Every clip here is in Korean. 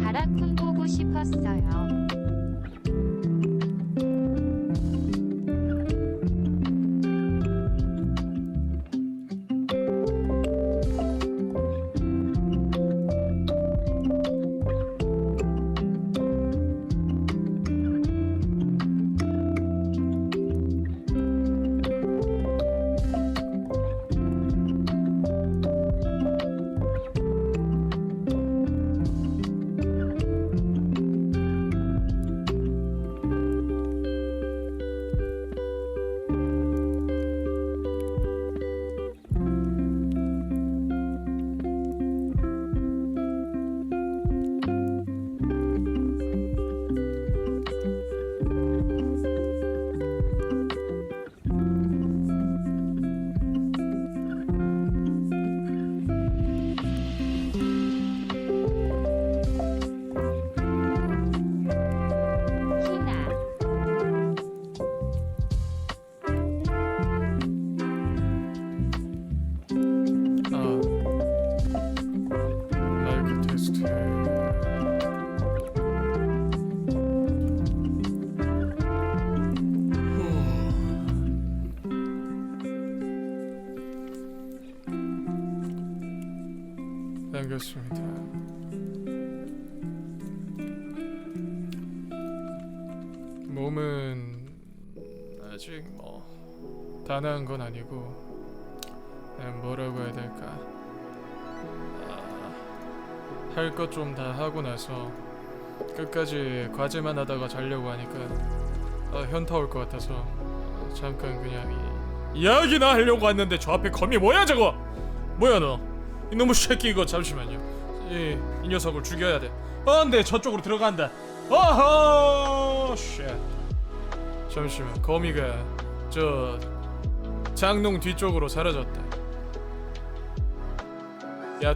다라쿤 보고 싶었어요. 희나. 마이크 테스트. 반갑습니다. 몸은 아직 다 나은 건 아니고 뭐라고 해야 될까, 할 것 좀 다 하고 나서 끝까지 과제만 하다가 자려고 하니까 현타 올 것 같아서 잠깐 그냥 이야기나 하려고 왔는데 저 앞에 검이 뭐야 저거? 뭐야 너? 이놈의 새끼 이거 잠시만요. 이 녀석을 죽여야 돼. 네 저쪽으로 들어간다. 어허 쉣. 잠시만, 거미가 저 장롱 뒤쪽으로 사라졌다. 야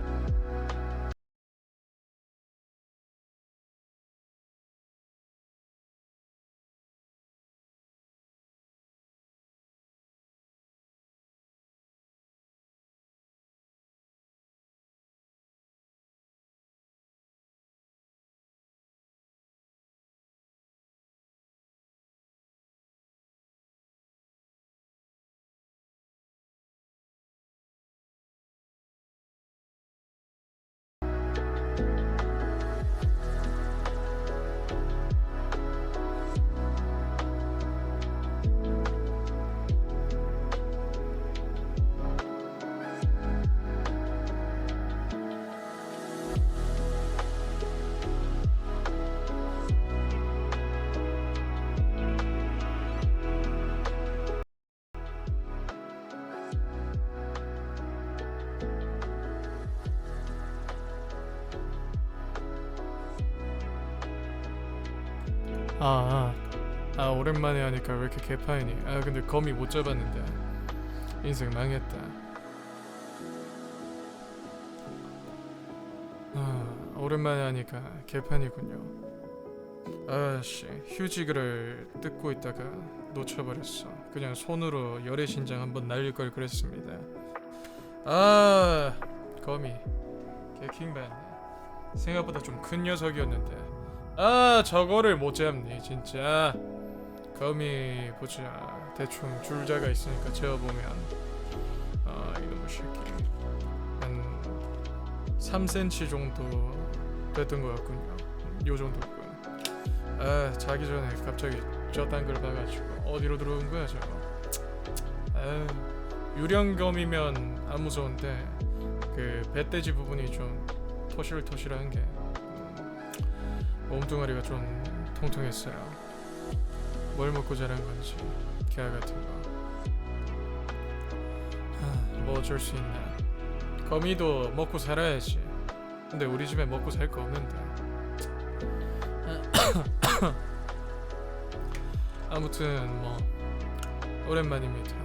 오랜만에 하니까 왜 이렇게 개파이니? 근데 거미 못 잡았는데 인생 망했다. 오랜만에 하니까 개판이군요. 아씨, 휴지를 뜯고 있다가 놓쳐버렸어. 그냥 손으로 열애신장 한번 날릴 걸 그랬습니다. 거미 개킹받네. 생각보다 좀 큰 녀석이었는데 저거를 못 잡니 진짜. 거미 보자. 대충 줄자가 있으니까 재어보면 이놈의 새끼 한 3cm 정도 됐던 것 같군요. 요 정도군. 자기 전에 갑자기 저딴 걸 봐가지고 어디로 들어온 거야 저거. 유령검이면 안 무서운데 그 배돼지 부분이 좀 토실토실한 게 몸뚱아리가 좀 통통했어요. 뭘 먹고 자란 건지 개화 같은 거. 뭐 어쩔 수 있나. 거미도 먹고 살아야지. 근데 우리 집에 먹고 살 거 없는데. 아무튼 뭐 오랜만입니다.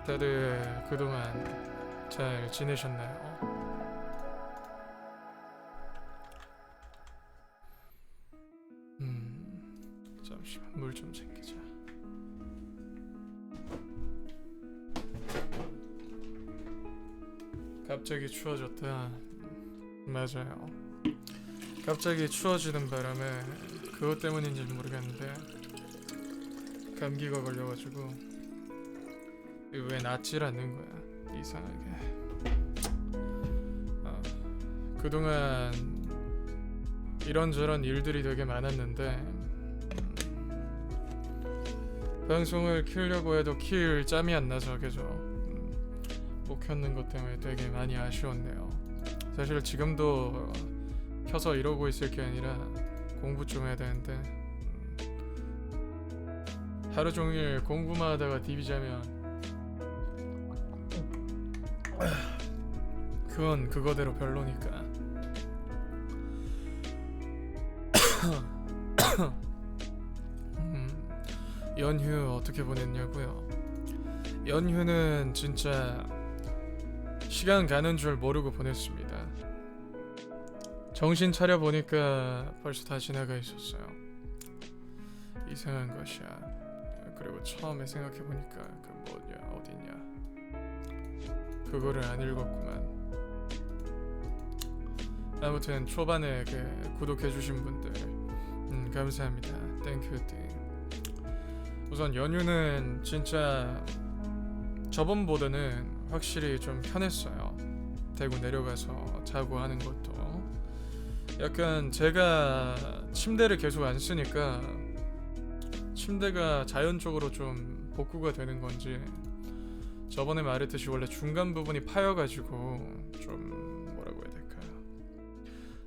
다들 그동안 잘 지내셨나요? 잠시만 물 좀 챙기자. 갑자기 추워졌다. 맞아요. 갑자기 추워지는 바람에 그것 때문인지 모르겠는데 감기가 걸려가지고 왜 낫질 않는 거야. 이상하게. 그동안 이런저런 일들이 되게 많았는데 방송을 키우려고 해도 키울 짬이 안 나서 계속 못 켰는 것 때문에 되게 많이 아쉬웠네요. 사실 지금도 켜서 이러고 있을 게 아니라 공부 좀 해야 되는데 하루 종일 공부만 하다가 디비자면 그건 그거대로 별로니까. 연휴 어떻게 보냈냐고요? 연휴는 진짜 시간 가는 줄 모르고 보냈습니다. 정신 차려 보니까 벌써 다 지나가 있었어요. 이상한 것이야. 그리고 처음에 생각해 보니까 그 뭐냐 어디냐 그거를 안 읽었구만. 아무튼 초반에 그 구독해주신 분들 감사합니다. 땡큐. 우선 연휴는 진짜 저번보다는 확실히 좀 편했어요. 대구 내려가서 자고 하는 것도 약간 제가 침대를 계속 안 쓰니까 침대가 자연적으로 좀 복구가 되는 건지 저번에 말했듯이 원래 중간 부분이 파여가지고 좀 뭐라고 해야 될까요?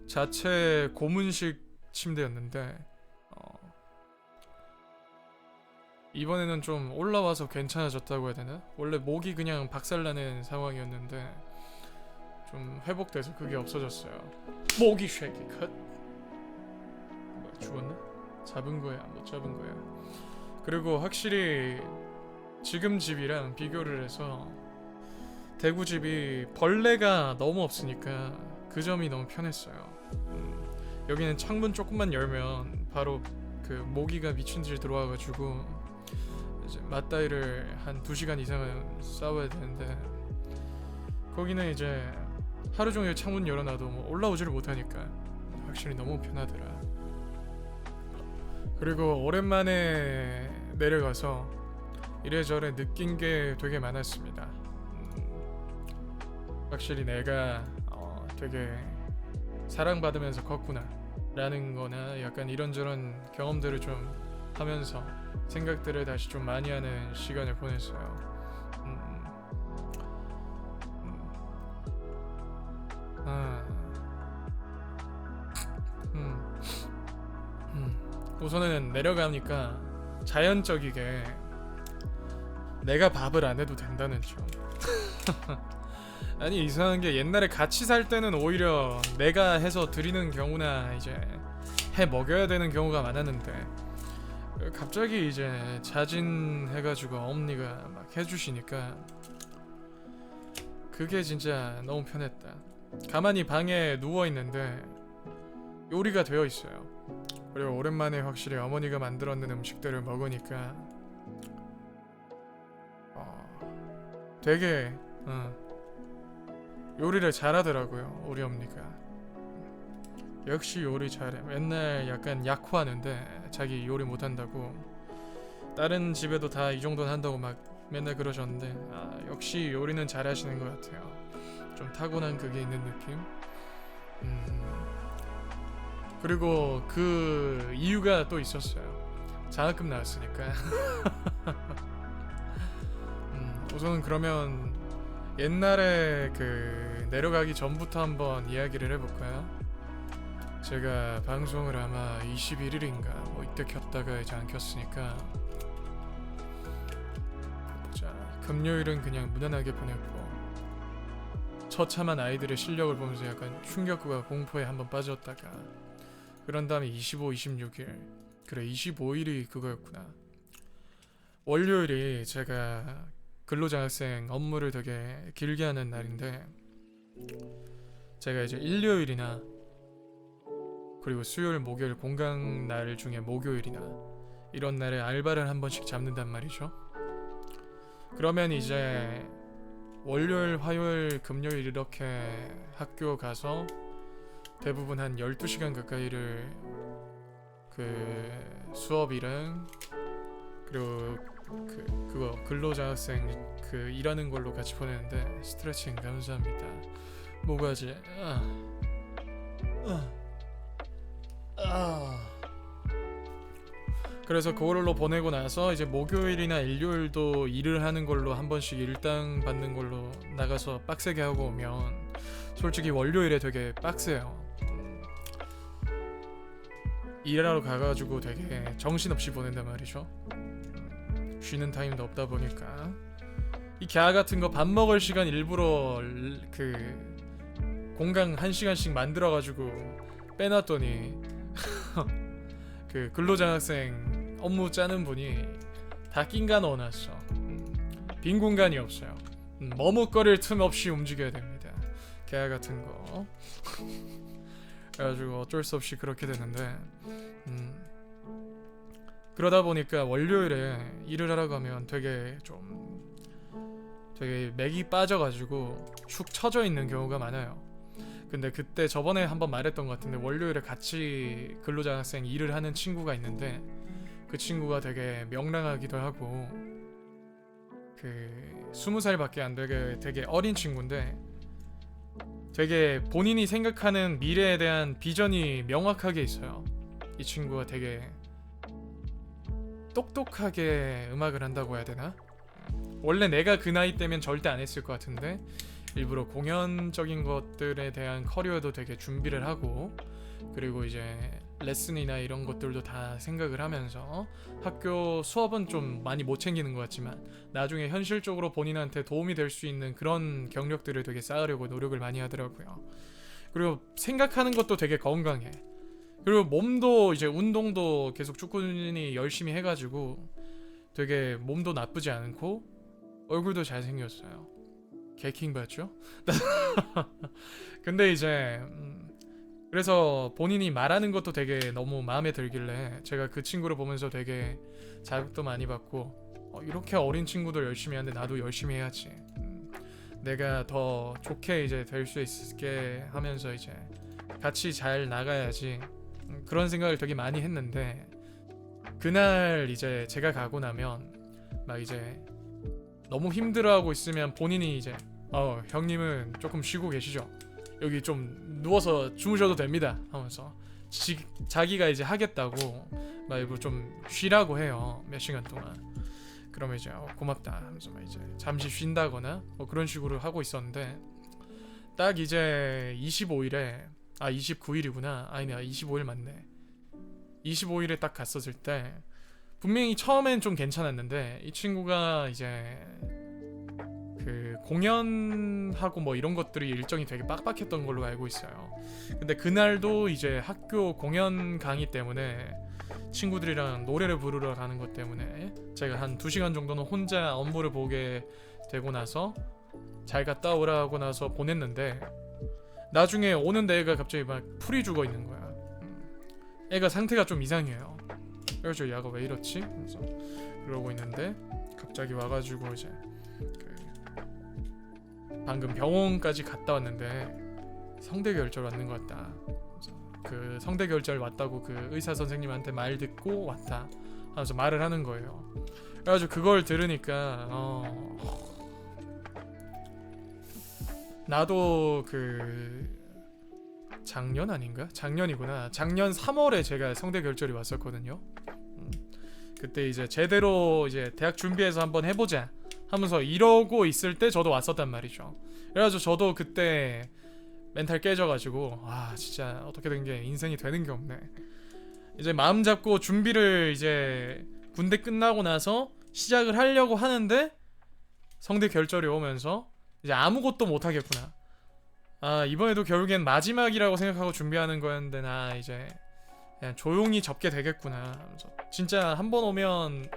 자체 고문식 침대였는데 이번에는 좀 올라와서 괜찮아졌다고 해야 되나? 원래 목이 그냥 박살나는 상황이었는데 좀 회복돼서 그게 없어졌어요. 목이 쉐기 컷. 뭐야 죽었나? 잡은 거야 못 잡은 거야. 그리고 확실히 지금 집이랑 비교를 해서 대구 집이 벌레가 너무 없으니까 그 점이 너무 편했어요. 여기는 창문 조금만 열면 바로 그 모기가 미친 듯이 들어와가지고 이제 맞다이를 한 2시간 이상은 싸워야 되는데 거기는 이제 하루 종일 창문 열어놔도 뭐 올라오지를 못하니까 확실히 너무 편하더라. 그리고 오랜만에 내려가서 이래저래 느낀 게 되게 많았습니다. 확실히 내가 되게 사랑받으면서 컸구나 라는 거나 약간 이런저런 경험들을 좀 하면서 생각들을 다시 좀 많이 하는 시간을 보냈어요. 우선은 내려가니까 자연적이게 내가 밥을 안 해도 된다는 점. 아니 이상한 게 옛날에 같이 살 때는 오히려 내가 해서 드리는 경우나 이제 해 먹여야 되는 경우가 많았는데 갑자기 이제 자진해가지고 어머니가 막 해주시니까 그게 진짜 너무 편했다. 가만히 방에 누워있는데 요리가 되어 있어요. 그리고 오랜만에 확실히 어머니가 만들었는 음식들을 먹으니까 되게 요리를 잘하더라고요. 우리 어머니가 역시 요리 잘해. 맨날 약간 약호하는데 자기 요리 못한다고 다른 집에도 다 이 정도는 한다고 막 맨날 그러셨는데 역시 요리는 잘하시는 것 같아요. 좀 타고난 그게 있는 느낌. 그리고 그 이유가 또 있었어요. 장학금 나왔으니까. 우선 그러면 옛날에 그 내려가기 전부터 한번 이야기를 해볼까요? 제가 방송을 아마 21일인가 뭐 이때 켰다가 이제 안 켰으니까 자, 금요일은 그냥 무난하게 보냈고 처참한 아이들의 실력을 보면서 약간 충격과 공포에 한번 빠졌다가 그런 다음에 25, 26일 그래 25일이 그거였구나. 월요일이 제가 근로장학생 업무를 되게 길게 하는 날인데 제가 이제 일요일이나 그리고 수요일, 목요일 공강 날 중에 목요일이나 이런 날에 알바를 한 번씩 잡는단 말이죠. 그러면 이제 월요일, 화요일, 금요일 이렇게 학교 가서 대부분 한 12시간 가까이를 그 수업이랑 그리고 그거 근로장학생 그 일하는 걸로 같이 보내는데 스트레칭 감사합니다. 뭐가지? 그래서 그걸로 보내고 나서 이제 목요일이나 일요일도 일을 하는 걸로 한 번씩 일당 받는 걸로 나가서 빡세게 하고 오면 솔직히 월요일에 되게 빡세요. 일하러 가가지고 되게 정신없이 보낸단 말이죠. 쉬는 타임도 없다 보니까 이 갸 같은 거 밥 먹을 시간 일부러 그 공강 1시간씩 만들어가지고 빼놨더니 그 근로장학생 업무 짜는 분이 다 낑가 넣어놨어. 빈 공간이 없어요. 머뭇거릴 틈 없이 움직여야 됩니다. 갸 같은 거. 그래가지고 어쩔 수 없이 그렇게 되는데 그러다 보니까 월요일에 일을 하러 가면 되게 맥이 빠져가지고 축 처져 있는 경우가 많아요. 근데 그때 저번에 한번 말했던 것 같은데 월요일에 같이 근로장학생 일을 하는 친구가 있는데 그 친구가 되게 명랑하기도 하고 그 20살밖에 안 되게 어린 친구인데 되게 본인이 생각하는 미래에 대한 비전이 명확하게 있어요. 이 친구가 되게 똑똑하게 음악을 한다고 해야 되나? 원래 내가 그 나이 때면 절대 안 했을 것 같은데 일부러 공연적인 것들에 대한 커리어도 되게 준비를 하고 그리고 이제 레슨이나 이런 것들도 다 생각을 하면서 학교 수업은 좀 많이 못 챙기는 것 같지만 나중에 현실적으로 본인한테 도움이 될 수 있는 그런 경력들을 되게 쌓으려고 노력을 많이 하더라고요. 그리고 생각하는 것도 되게 건강해. 그리고 몸도 이제 운동도 계속 축구니 열심히 해가지고 되게 몸도 나쁘지 않고 얼굴도 잘생겼어요. 개킹 봤죠? 근데 이제 그래서 본인이 말하는 것도 되게 너무 마음에 들길래 제가 그 친구를 보면서 되게 자극도 많이 받고 이렇게 어린 친구들 열심히 하는데 나도 열심히 해야지. 내가 더 좋게 이제 될 수 있게 하면서 이제 같이 잘 나가야지. 그런 생각을 되게 많이 했는데 그날 이제 제가 가고 나면 막 이제 너무 힘들어하고 있으면 본인이 이제 형님은 조금 쉬고 계시죠? 여기 좀 누워서 주무셔도 됩니다 하면서 자기가 이제 하겠다고 막 일부러 좀 쉬라고 해요. 몇 시간 동안. 그러면 이제 고맙다 하면서 막 이제 잠시 쉰다거나 뭐 그런 식으로 하고 있었는데 딱 이제 25일에 29일이구나. 아니네 25일 맞네. 25일에 딱 갔었을 때 분명히 처음엔 좀 괜찮았는데 이 친구가 이제 그 공연하고 뭐 이런 것들이 일정이 되게 빡빡했던 걸로 알고 있어요. 근데 그날도 이제 학교 공연 강의 때문에 친구들이랑 노래를 부르러 가는 것 때문에 제가 한 2시간 정도는 혼자 업무를 보게 되고 나서 잘 갔다 오라 하고 나서 보냈는데 나중에 오는데 애가 갑자기 막 풀이 죽어 있는 거야. 애가 상태가 좀 이상해요. 그래서 야가 왜 이렇지? 그래서 그러고 있는데 갑자기 와가지고 이제 방금 병원까지 갔다 왔는데 성대결절 왔는 것 같다. 그 성대결절 왔다고 그 의사 선생님한테 말 듣고 왔다 하면서 말을 하는 거예요. 그래가지고 그걸 들으니까 나도 그 작년 아닌가? 작년이구나. 작년 3월에 제가 성대결절이 왔었거든요. 그때 이제 제대로 이제 대학 준비해서 한번 해보자 하면서 이러고 있을 때 저도 왔었단 말이죠. 그래가지고 저도 그때 멘탈 깨져가지고 와 진짜 어떻게 된 게 인생이 되는 게 없네. 이제 마음 잡고 준비를 이제 군대 끝나고 나서 시작을 하려고 하는데 성대 결절이 오면서 이제 아무것도 못 하겠구나. 아 이번에도 결국엔 마지막이라고 생각하고 준비하는 거였는데 나 이제 그냥 조용히 접게 되겠구나 하면서 진짜 한 번 오면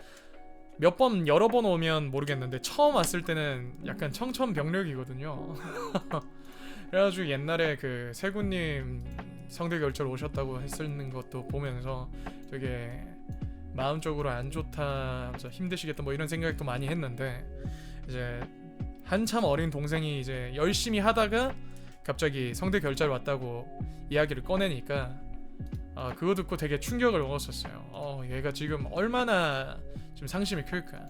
몇 번 여러 번 오면 모르겠는데 처음 왔을 때는 약간 청천벽력이거든요. 그래가지고 옛날에 그 세구님 성대 결절 오셨다고 했는 것도 보면서 되게 마음적으로 안 좋다 하면서 힘드시겠다 뭐 이런 생각도 많이 했는데 이제 한참 어린 동생이 이제 열심히 하다가 갑자기 성대 결절 왔다고 이야기를 꺼내니까 그거 듣고 되게 충격을 먹었었어요. 얘가 지금 얼마나 좀 상심이 클까.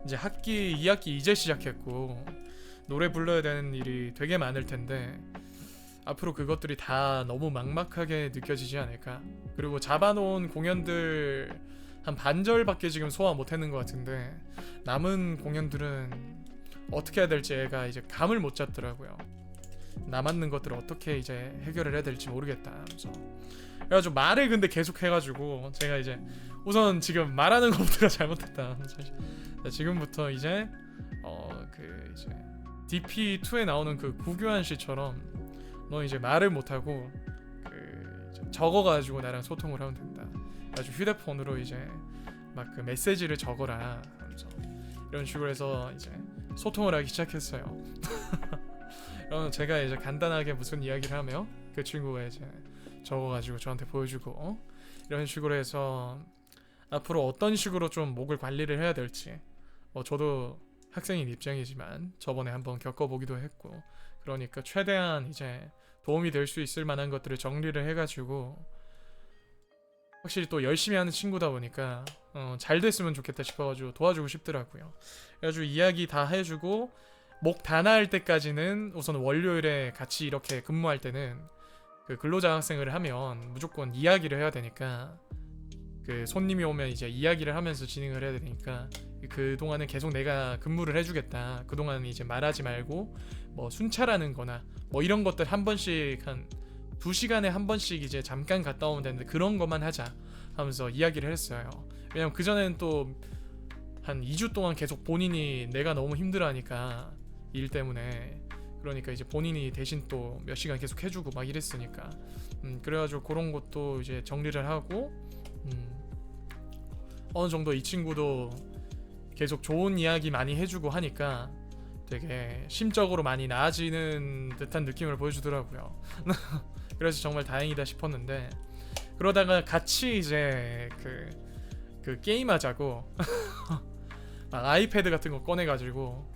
이제 학기 2학기 이제 시작했고 노래 불러야 되는 일이 되게 많을 텐데 앞으로 그것들이 다 너무 막막하게 느껴지지 않을까. 그리고 잡아놓은 공연들 한 반절밖에 지금 소화 못했는 것 같은데 남은 공연들은 어떻게 해야 될지 애가 이제 감을 못 잡더라고요. 남았는 것들을 어떻게 이제 해결을 해야 될지 모르겠다 하면서. 그래가지고 말을 근데 계속 해가지고 제가 이제 우선 지금 말하는 것부터가 잘못했다. 지금부터 이제 그 이제 DP2에 나오는 그 구교환 씨처럼 너 이제 말을 못하고 그 이제 적어가지고 나랑 소통을 하면 된다. 아주 휴대폰으로 이제 막 그 메시지를 적어라 하면서 이런 식으로 해서 이제 소통을 하기 시작했어요. 그럼 제가 이제 간단하게 무슨 이야기를 하며 그 친구가 이제 적어가지고 저한테 보여주고 이런 식으로 해서 앞으로 어떤 식으로 좀 목을 관리를 해야 될지 저도 학생인 입장이지만 저번에 한번 겪어보기도 했고 그러니까 최대한 이제 도움이 될 수 있을 만한 것들을 정리를 해가지고 확실히 또 열심히 하는 친구다 보니까 잘 됐으면 좋겠다 싶어가지고 도와주고 싶더라고요. 그래가지고 이야기 다 해주고 목 다 나을 때까지는 우선 월요일에 같이 이렇게 근무할 때는 그 근로장학생을 하면 무조건 이야기를 해야 되니까 그 손님이 오면 이제 이야기를 하면서 진행을 해야 되니까 그 동안은 계속 내가 근무를 해주겠다. 그 동안은 이제 말하지 말고 뭐 순찰하는 거나 뭐 이런 것들 한 번씩 한 2시간에 한 번씩 이제 잠깐 갔다 오면 되는데 그런 것만 하자 하면서 이야기를 했어요. 왜냐면 그전에는 또 한 2주 동안 계속 본인이 내가 너무 힘들어하니까 일 때문에 그러니까 이제 본인이 대신 또 몇 시간 계속 해주고 막 이랬으니까 그래가지고 그런 것도 이제 정리를 하고 어느 정도 이 친구도 계속 좋은 이야기 많이 해주고 하니까 되게 심적으로 많이 나아지는 듯한 느낌을 보여주더라고요. 그래서 정말 다행이다 싶었는데 그러다가 같이 이제 그 게임하자고 막 아이패드 같은 거 꺼내가지고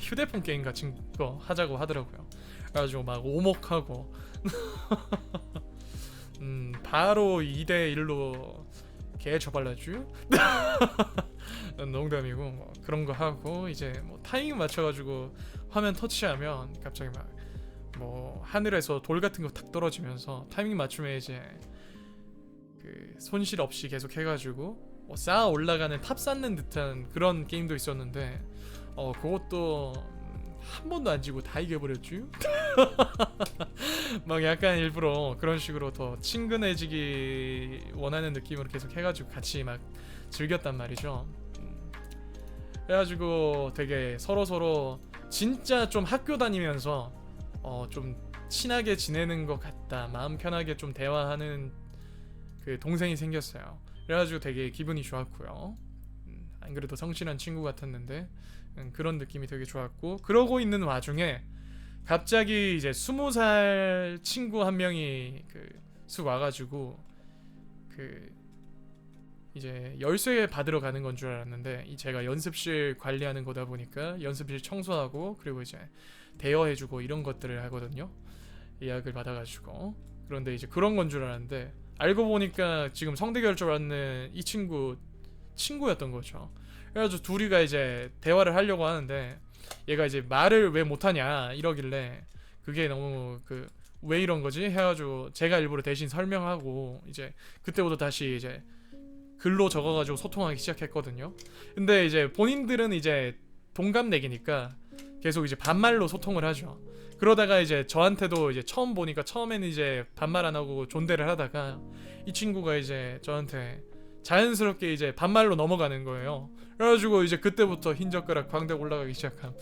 휴대폰 게임 같은 거 하자고 하더라고요. 그래가지고 막 오목하고 바로 2대1로 개 처발라주 농담이고 뭐 그런 거 하고 이제 뭐 타이밍 맞춰가지고 화면 터치하면 갑자기 막 뭐 하늘에서 돌 같은 거 탁 떨어지면서 타이밍 맞추면 이제 그 손실 없이 계속 해가지고 뭐 쌓아 올라가는 탑 쌓는 듯한 그런 게임도 있었는데 그것도 한 번도 안 지고 다 이겨버렸죠. 막 약간 일부러 그런 식으로 더 친근해지기 원하는 느낌으로 계속 해가지고 같이 막 즐겼단 말이죠. 그래가지고 되게 서로 진짜 좀 학교 다니면서 좀 친하게 지내는 것 같다, 마음 편하게 좀 대화하는 그 동생이 생겼어요. 그래가지고 되게 기분이 좋았고요. 안 그래도 성실한 친구 같았는데 그런 느낌이 되게 좋았고, 그러고 있는 와중에 갑자기 이제 20살 친구 한 명이 쑥 와가지고 이제 열쇠 받으러 가는 건 줄 알았는데 제가 연습실 관리하는 거다 보니까 연습실 청소하고 그리고 이제 대여해주고 이런 것들을 하거든요. 예약을 받아가지고. 그런데 이제 그런 건 줄 알았는데 알고 보니까 지금 성대 결절 왔는 이 친구였던 거죠. 그래가지고 둘이가 이제 대화를 하려고 하는데 얘가 이제 말을 왜 못하냐 이러길래 그게 너무 왜 이런 거지 해가지고 제가 일부러 대신 설명하고 이제 그때부터 다시 이제 글로 적어가지고 소통하기 시작했거든요. 근데 이제 본인들은 이제 동갑내기니까 계속 이제 반말로 소통을 하죠. 그러다가 이제 저한테도 이제 처음 보니까 처음에는 이제 반말 안 하고 존대를 하다가 이 친구가 이제 저한테 자연스럽게 이제 반말로 넘어가는 거예요. 그래가지고 이제 그때부터 흰 젓가락 광대 올라가기 시작함.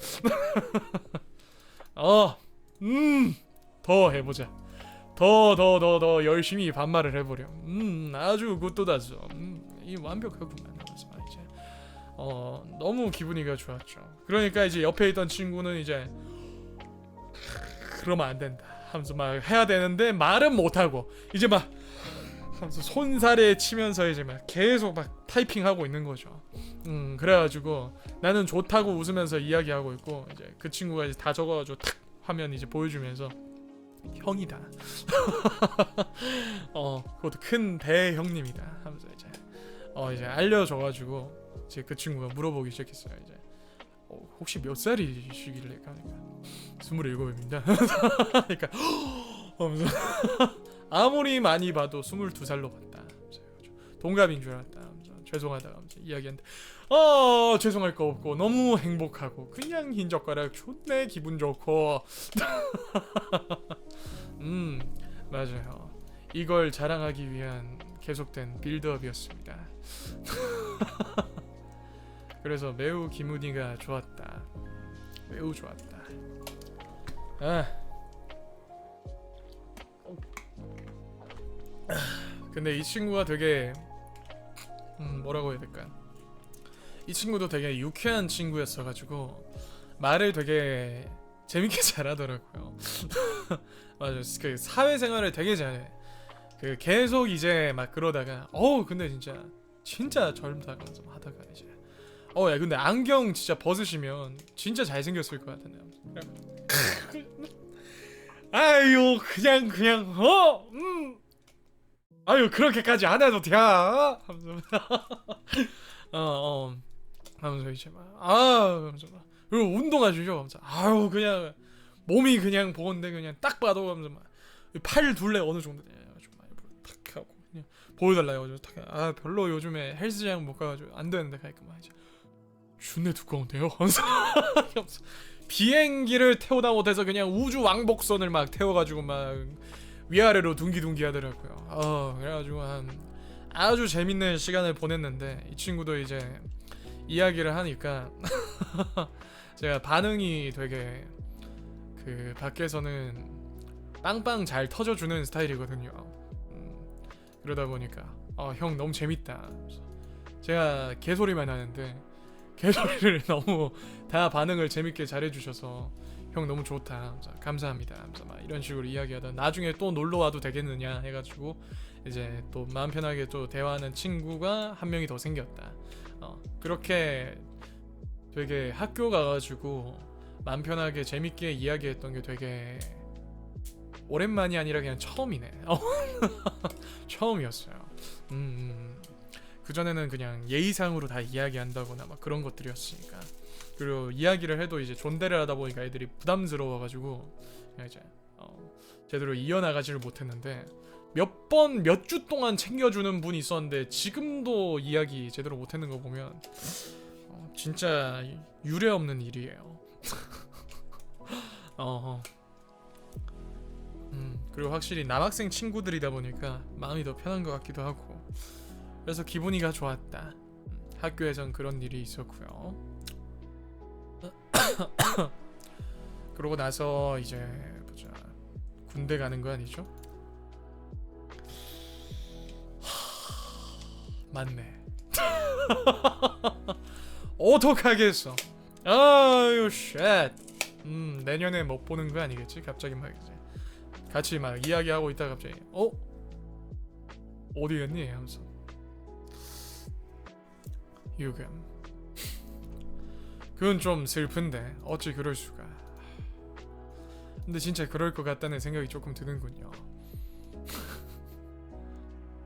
더 해보자. 더 열심히 반말을 해보려. 아주 굿도다죠. 이 완벽하구만 하면서 이제 너무 기분이가 좋았죠. 그러니까 이제 옆에 있던 친구는 이제 그러면 안 된다 하면서 막 해야 되는데 말은 못 하고 이제 막 하면서 손살에 치면서 이제 막 계속 막 타이핑하고 있는 거죠. 그래가지고 나는 좋다고 웃으면서 이야기하고 있고 이제 그 친구가 이제 다 적어가지고 탁 화면 이제 보여주면서 형이다. 그것도 큰 대형님이다 하면서 이제 알려줘가지고 이제 그 친구가 물어보기 시작했어요. 이제 혹시 몇 살이시길래 하니까 27입니다. 그러니까 하면서 아무리 많이 봐도 22살로 봤다. 동갑인 줄 알았다. 죄송하다 하면서 이야기하는데 죄송할 거 없고 너무 행복하고 그냥 흰 젓가락 좋네 기분 좋고 맞아요. 이걸 자랑하기 위한 계속된 빌드업이었습니다. 그래서 매우 기분이가 좋았다. 매우 좋았다. 근데 이 친구가 되게 뭐라고 해야 될까? 이 친구도 되게 유쾌한 친구였어가지고 말을 되게 재밌게 잘하더라고요. 맞아, 그 사회생활을 되게 잘해. 그 계속 이제 막 그러다가 근데 진짜 젊다 하면서 하다가 이제 야 근데 안경 진짜 벗으시면 진짜 잘생겼을 것 같은데. 아유 그냥 아유 그렇게까지 안 해도 돼 하면서 하면서 이제 하면서 그리고 운동하시죠 하면서 아유 그냥 몸이 그냥 보건데 그냥 딱 봐도 하면서 팔 둘레 어느 정도 되냐 좀 많이 탁 하고 그냥 보여달라 해가지고 별로 요즘에 헬스장 못 가가지고 안 되는데 가니까 막 이제 준내 두꺼운데요 하면서 비행기를 태우다 못해서 그냥 우주 왕복선을 막 태워가지고 막 위아래로 둥기둥기 하더라고요. 그래가지고 아주 재밌는 시간을 보냈는데 이 친구도 이제 이야기를 하니까 제가 반응이 되게 그 밖에서는 빵빵 잘 터져주는 스타일이거든요. 그러다 보니까 형 너무 재밌다. 제가 개소리만 하는데 개소리를 너무 다 반응을 재밌게 잘해주셔서 형 너무 좋다 감사합니다 하면서 막 이런 식으로 이야기하다 나중에 또 놀러와도 되겠느냐 해가지고 이제 또 마음 편하게 또 대화하는 친구가 한 명이 더 생겼다. 그렇게 되게 학교 가가지고 마음 편하게 재밌게 이야기했던 게 되게 오랜만이 아니라 그냥 처음이네. 처음이었어요. 그전에는 그냥 예의상으로 다 이야기한다거나 막 그런 것들이었으니까. 그리고 이야기를 해도 이제 존대를 하다 보니까 애들이 부담스러워가지고 그냥 이제 제대로 이어나가지를 못했는데 몇 주 동안 챙겨주는 분이 있었는데 지금도 이야기 제대로 못했는 거 보면 진짜 유례없는 일이에요. 그리고 확실히 남학생 친구들이다 보니까 마음이 더 편한 것 같기도 하고 그래서 기분이가 좋았다. 학교에선 그런 일이 있었고요. 그러고 나서 이제 보자 군대 가는 거 아니죠? 맞네. 어떡하겠어. 아유 쉣. 내년에 못 보는 거 아니겠지? 갑자기 막 이제 같이 막 이야기하고 있다가 갑자기 어디 갔니? 하면서 유감. 그건 좀 슬픈데 어찌 그럴 수가. 근데 진짜 그럴 것 같다는 생각이 조금 드는군요.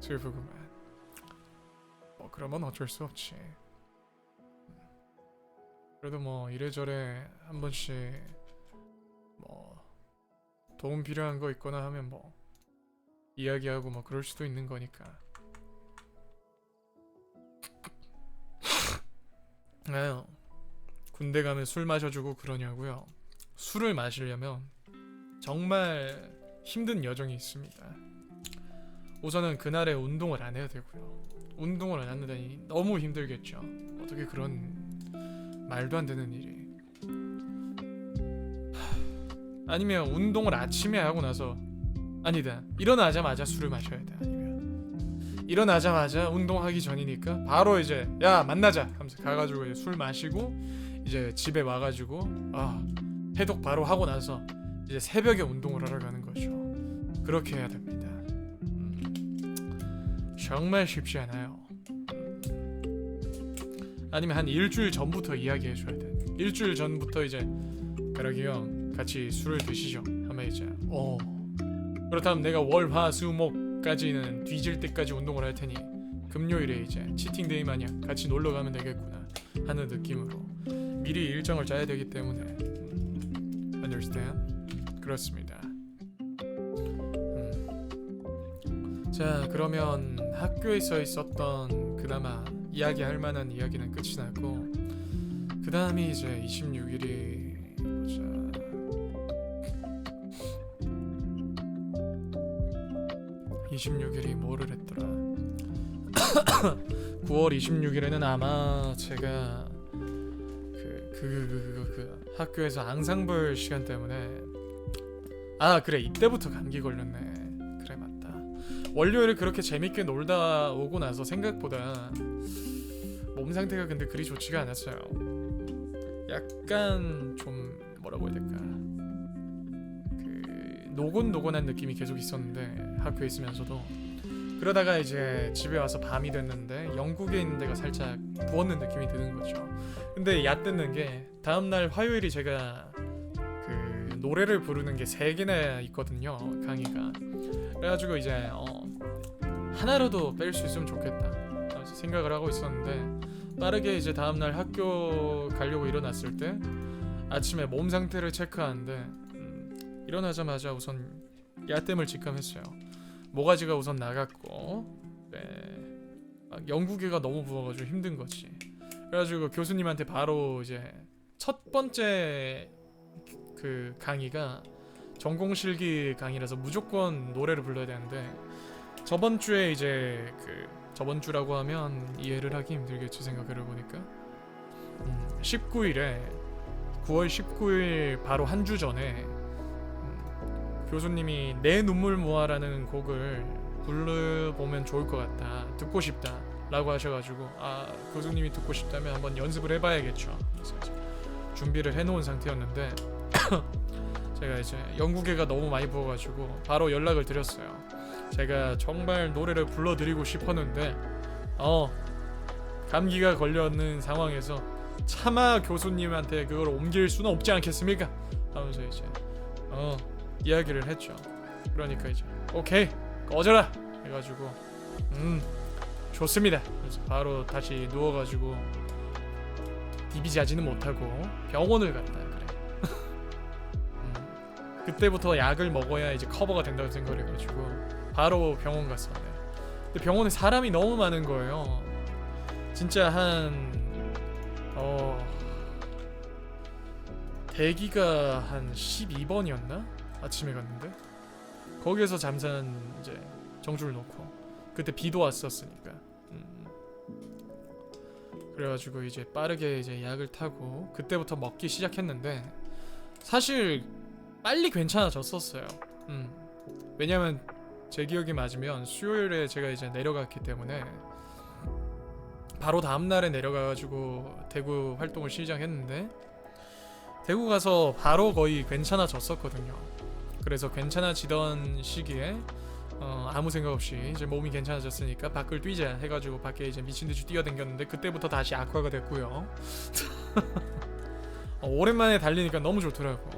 슬프구만. 그러면 어쩔 수 없지. 그래도 뭐 이래저래 한 번씩 뭐 도움 필요한 거 있거나 하면 뭐 이야기하고 뭐 그럴 수도 있는 거니까. 네, 군대 가면 술 마셔주고 그러냐고요? 술을 마시려면 정말 힘든 여정이 있습니다. 우선은 그날에 운동을 안 해야 되고요. 운동을 안 한다니 너무 힘들겠죠. 어떻게 그런 말도 안 되는 일이. 아니면 운동을 아침에 하고 나서, 아니다, 일어나자마자 술을 마셔야 돼. 아니면 일어나자마자 운동하기 전이니까 바로 이제 야 만나자 하면서 가가지고 이제 술 마시고 이제 집에 와가지고 해독 바로 하고 나서 이제 새벽에 운동을 하러 가는 거죠. 그렇게 해야 됩니다. 정말 쉽지 않아요. 아니면 한 일주일 전부터 이야기해줘야 돼. 일주일 전부터 이제 가락이 형 같이 술을 드시죠 하면 이제 그렇다면 내가 월, 화, 수, 목까지는 뒤질 때까지 운동을 할 테니 금요일에 이제 치팅데이 마냥 같이 놀러 가면 되겠구나 하는 느낌으로 미리 일정을 짜야 되기 때문에 understand? 그렇습니다. 자, 그러면 학교에서 있었던 그나마 이야기할 만한 이야기는 끝이 났고, 그 다음이 이제 26일이 보자. 26일이 뭐를 했더라. 9월 26일에는 아마 제가 그 학교에서 앙상블 시간 때문에 그래, 이때부터 감기 걸렸네. 그래, 맞다. 월요일에 그렇게 재밌게 놀다 오고 나서 생각보다 몸 상태가 근데 그리 좋지가 않았어요. 약간 좀 뭐라고 해야 될까, 그 노곤노곤한 느낌이 계속 있었는데 학교에 있으면서도. 그러다가 이제 집에 와서 밤이 됐는데 영국에 있는 데가 살짝 부었는 느낌이 드는 거죠. 근데 얕듣는 게 다음날 화요일이 제가 그 노래를 부르는 게 3개나 있거든요, 강의가. 그래가지고 이제 하나라도 뺄 수 있으면 좋겠다 생각을 하고 있었는데, 빠르게 이제 다음날 학교 가려고 일어났을 때 아침에 몸 상태를 체크하는데 일어나자마자 우선 야땜을 직감했어요. 모가지가 우선 나갔고, 영국애가 너무 부어가지고 힘든 거지. 그래가지고 교수님한테 바로 이제 첫 번째 그 강의가 전공실기 강의라서 무조건 노래를 불러야 되는데, 저번 주에 이제 저번 주라고 하면 이해를 하기 힘들겠지, 생각을 해보니까 19일에 9월 19일 바로 한 주 전에 교수님이 내 눈물 모아라는 곡을 불러보면 좋을 것 같다, 듣고 싶다 라고 하셔가지고 교수님이 듣고 싶다면 한번 연습을 해봐야겠죠. 그래서 준비를 해놓은 상태였는데 제가 이제 영국애가 너무 많이 부어가지고 바로 연락을 드렸어요. 제가 정말 노래를 불러드리고 싶었는데 감기가 걸렸는 상황에서 차마 교수님한테 그걸 옮길 수는 없지 않겠습니까? 하면서 이제 이야기를 했죠. 그러니까 이제 오케이 꺼져라 해가지고 좋습니다. 그래서 바로 다시 누워가지고 디비자지는 못하고 병원을 갔다. 그래. 그때부터 약을 먹어야 이제 커버가 된다고 생각을 해가지고 바로 병원 갔었네. 근데 병원에 사람이 너무 많은 거예요. 진짜 대기가 한 12번이었나? 아침에 갔는데 거기에서 잠깐 이제 정주를 놓고, 그때 비도 왔었으니까 그래가지고 이제 빠르게 이제 약을 타고 그때부터 먹기 시작했는데 사실 빨리 괜찮아졌었어요. 왜냐면 제 기억이 맞으면 수요일에 제가 이제 내려갔기 때문에 바로 다음날에 내려가가지고 대구 활동을 시작했는데, 대구 가서 바로 거의 괜찮아졌었거든요. 그래서 괜찮아지던 시기에 아무 생각 없이 이제 몸이 괜찮아졌으니까 밖을 뛰자 해가지고 밖에 이제 미친듯이 뛰어댕겼는데 그때부터 다시 악화가 됐고요. 오랜만에 달리니까 너무 좋더라고.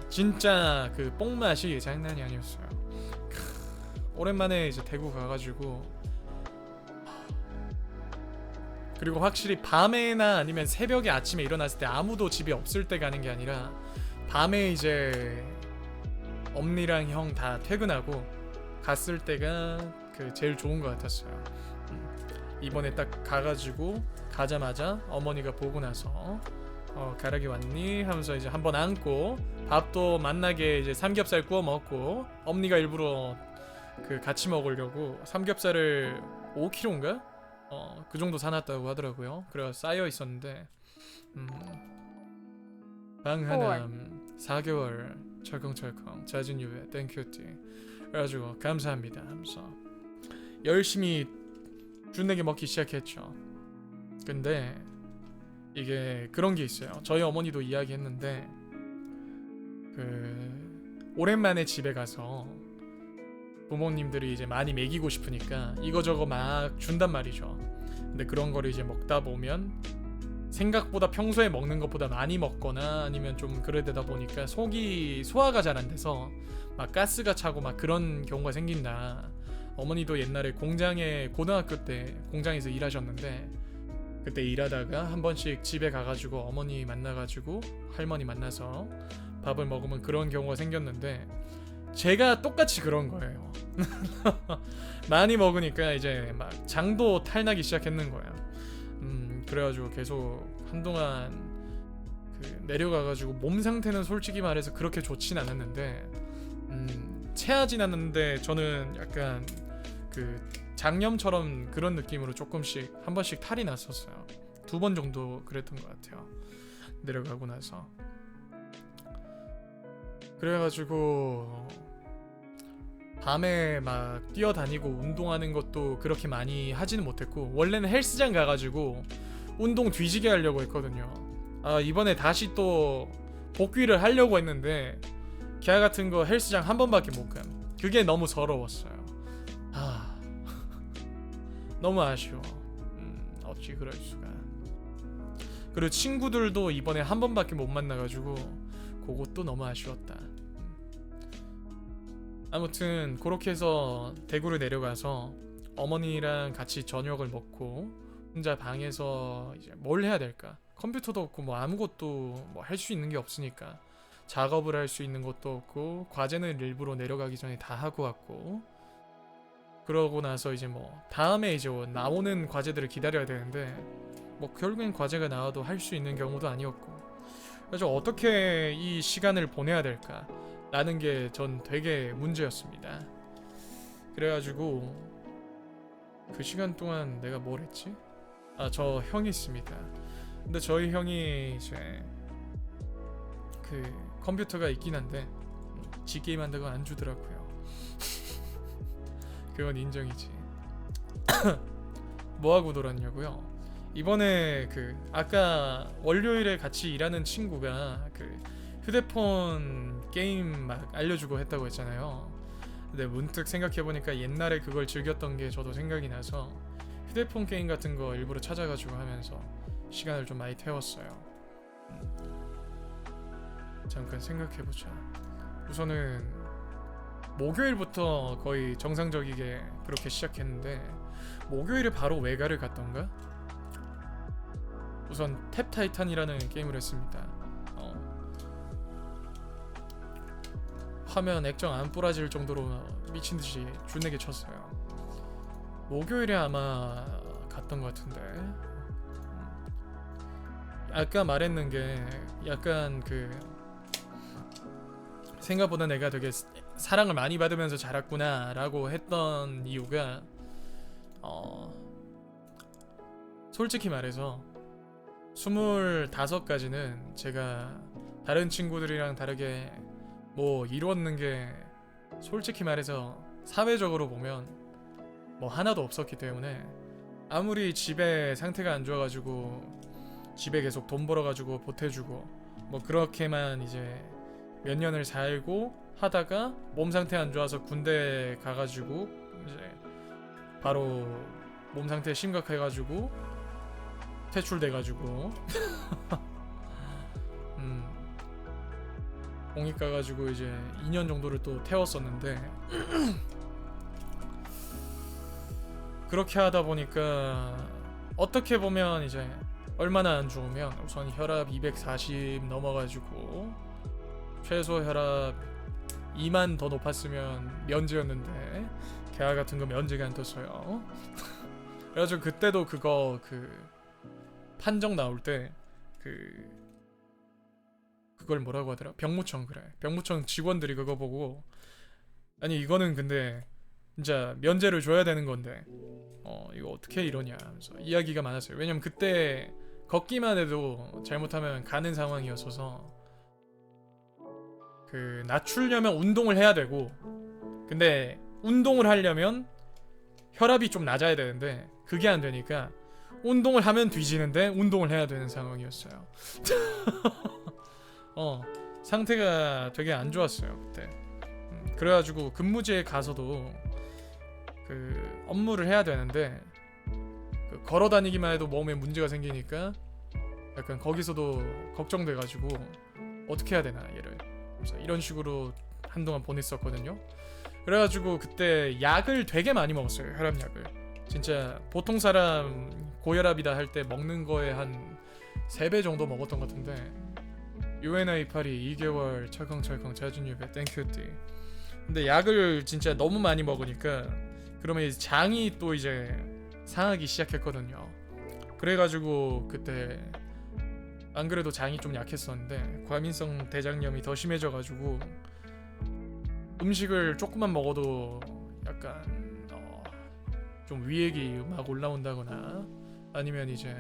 진짜 그 뽕맛이 장난이 아니었어요. 오랜만에 이제 대구 가가지고, 그리고 확실히 밤에나 아니면 새벽에 아침에 일어났을 때 아무도 집에 없을 때 가는 게 아니라 밤에 이제 엄니랑 형 다 퇴근하고 갔을 때가 그 제일 좋은 것 같았어요. 이번에 딱 가가지고 가자마자 어머니가 보고 나서 가락이 왔니? 하면서 이제 한번 안고 밥도 만나게 이제 삼겹살 구워 먹고 엄니가 일부러 그 같이 먹으려고 삼겹살을 5kg인가? 그 정도 사놨다고 하더라고요. 그래서 쌓여 있었는데 방하남 4개월 철컹철컹 잦은 유배 땡큐티 그래가지고 감사합니다 하면서 열심히 준내게 먹기 시작했죠. 근데 이게 그런 게 있어요. 저희 어머니도 이야기했는데 그 오랜만에 집에 가서 부모님들이 이제 많이 먹이고 싶으니까 이거저거 막 준단 말이죠. 근데 그런 거를 이제 먹다 보면 생각보다 평소에 먹는 것보다 많이 먹거나 아니면 좀 그러다 보니까 속이 소화가 잘 안 돼서 막 가스가 차고 막 그런 경우가 생긴다. 어머니도 옛날에 공장에 고등학교 때 공장에서 일하셨는데 그때 일하다가 한 번씩 집에 가가지고 어머니 만나가지고 할머니 만나서 밥을 먹으면 그런 경우가 생겼는데 제가 똑같이 그런 거예요. 많이 먹으니까 이제 막 장도 탈나기 시작했는 거예요. 그래가지고 계속 한동안 그 내려가가지고 몸 상태는 솔직히 말해서 그렇게 좋진 않았는데 체하진 않았는데 저는 약간 그 장염처럼 그런 느낌으로 조금씩 한 번씩 탈이 났었어요. 2번 정도 그랬던 것 같아요. 내려가고 나서 그래가지고 밤에 막 뛰어다니고 운동하는 것도 그렇게 많이 하지는 못했고 원래는 헬스장 가가지고 운동 뒤지게 하려고 했거든요. 이번에 다시 또 복귀를 하려고 했는데 걔 같은 거 헬스장 한 번밖에 못 감. 그게 너무 서러웠어요. 너무 아쉬워. 어찌 그럴 수가. 그리고 친구들도 이번에 한 번밖에 못 만나가지고 그것도 너무 아쉬웠다. 아무튼 그렇게 해서 대구를 내려가서 어머니랑 같이 저녁을 먹고 혼자 방에서 이제 뭘 해야 될까? 컴퓨터도 없고 뭐 아무것도 뭐 할 수 있는 게 없으니까 작업을 할 수 있는 것도 없고 과제는 일부러 내려가기 전에 다 하고 왔고 그러고 나서 이제 뭐 다음에 이제 나오는 과제들을 기다려야 되는데 뭐 결국엔 과제가 나와도 할 수 있는 경우도 아니었고 그래서 어떻게 이 시간을 보내야 될까 라는 게 전 되게 문제였습니다. 그래가지고 그 시간 동안 내가 뭘 했지? 저 형이 있습니다. 근데 저희 형이 이제 그 컴퓨터가 있긴 한데 지 게임 한다고 안 주더라고요. 그건 인정이지. 뭐하고 놀았냐고요? 이번에 그 아까 월요일에 같이 일하는 친구가 그 휴대폰 게임 막 알려주고 했다고 했잖아요. 근데 문득 생각해보니까 옛날에 그걸 즐겼던 게 저도 생각이 나서 휴대폰 게임 같은 거 일부러 찾아가지고 하면서 시간을 좀 많이 태웠어요. 잠깐 생각해보자. 우선은 목요일부터 거의 정상적이게 그렇게 시작했는데 목요일에 바로 외가를 갔던가? 우선 탭 타이탄이라는 게임을 했습니다. 화면 액정 안 부러질 정도로 미친듯이 준내게 쳤어요. 목요일에 아마 갔던 것 같은데 아까 말했는 게 약간 그 생각보다 내가 되게 사랑을 많이 받으면서 자랐구나 라고 했던 이유가 솔직히 말해서 25까지는 제가 다른 친구들이랑 다르게 뭐 이루었는 게 솔직히 말해서 사회적으로 보면 뭐 하나도 없었기 때문에 아무리 집에 상태가 안 좋아가지고 집에 계속 돈 벌어가지고 보태주고 뭐 그렇게만 이제 몇 년을 살고 하다가 몸 상태 안 좋아서 군대 가가지고 이제 바로 몸 상태 심각해가지고 퇴출돼가지고 공익 가가지고 이제 2년 정도를 또 태웠었는데 그렇게 하다 보니까 어떻게 보면 이제 얼마나 안 좋으면 우선 혈압 240 넘어가지고 최소 혈압 2만 더 높았으면 면제였는데 걔와 같은 거 면제가 안 떴어요. 그래가지고 그때도 그거 판정 나올 때 그걸 뭐라고 하더라? 병무청. 그래, 병무청 직원들이 그거 보고 아니 이거는 근데 진짜 면제를 줘야 되는 건데 이거 어떻게 이러냐 하면서 이야기가 많았어요. 왜냐면 그때 걷기만 해도 잘못하면 가는 상황이었어서 낮추려면 운동을 해야 되고, 근데 운동을 하려면 혈압이 좀 낮아야 되는데 그게 안 되니까 운동을 하면 뒤지는데 운동을 해야 되는 상황이었어요. 상태가 되게 안 좋았어요 그때. 그래가지고 근무지에 가서도 업무를 해야 되는데 걸어 다니기만 해도 몸에 문제가 생기니까 약간 거기서도 걱정돼가지고 어떻게 해야 되나 얘를. 그래서 이런 식으로 한동안 보냈었거든요. 그래가지고 그때 약을 되게 많이 먹었어요. 혈압약을. 진짜 보통 사람 고혈압이다 할 때 먹는 거에 한 3배 정도 먹었던 것 같은데 UNA8이 2개월 철컹철컹 자준유배 땡큐띠. 근데 약을 진짜 너무 많이 먹으니까 그러면 이제 장이 또 이제 상하기 시작했거든요. 그래가지고 그때 안 그래도 장이 좀 약했었는데 과민성 대장염이 더 심해져가지고 음식을 조금만 먹어도 약간 좀 위액이 막 올라온다거나 아니면 이제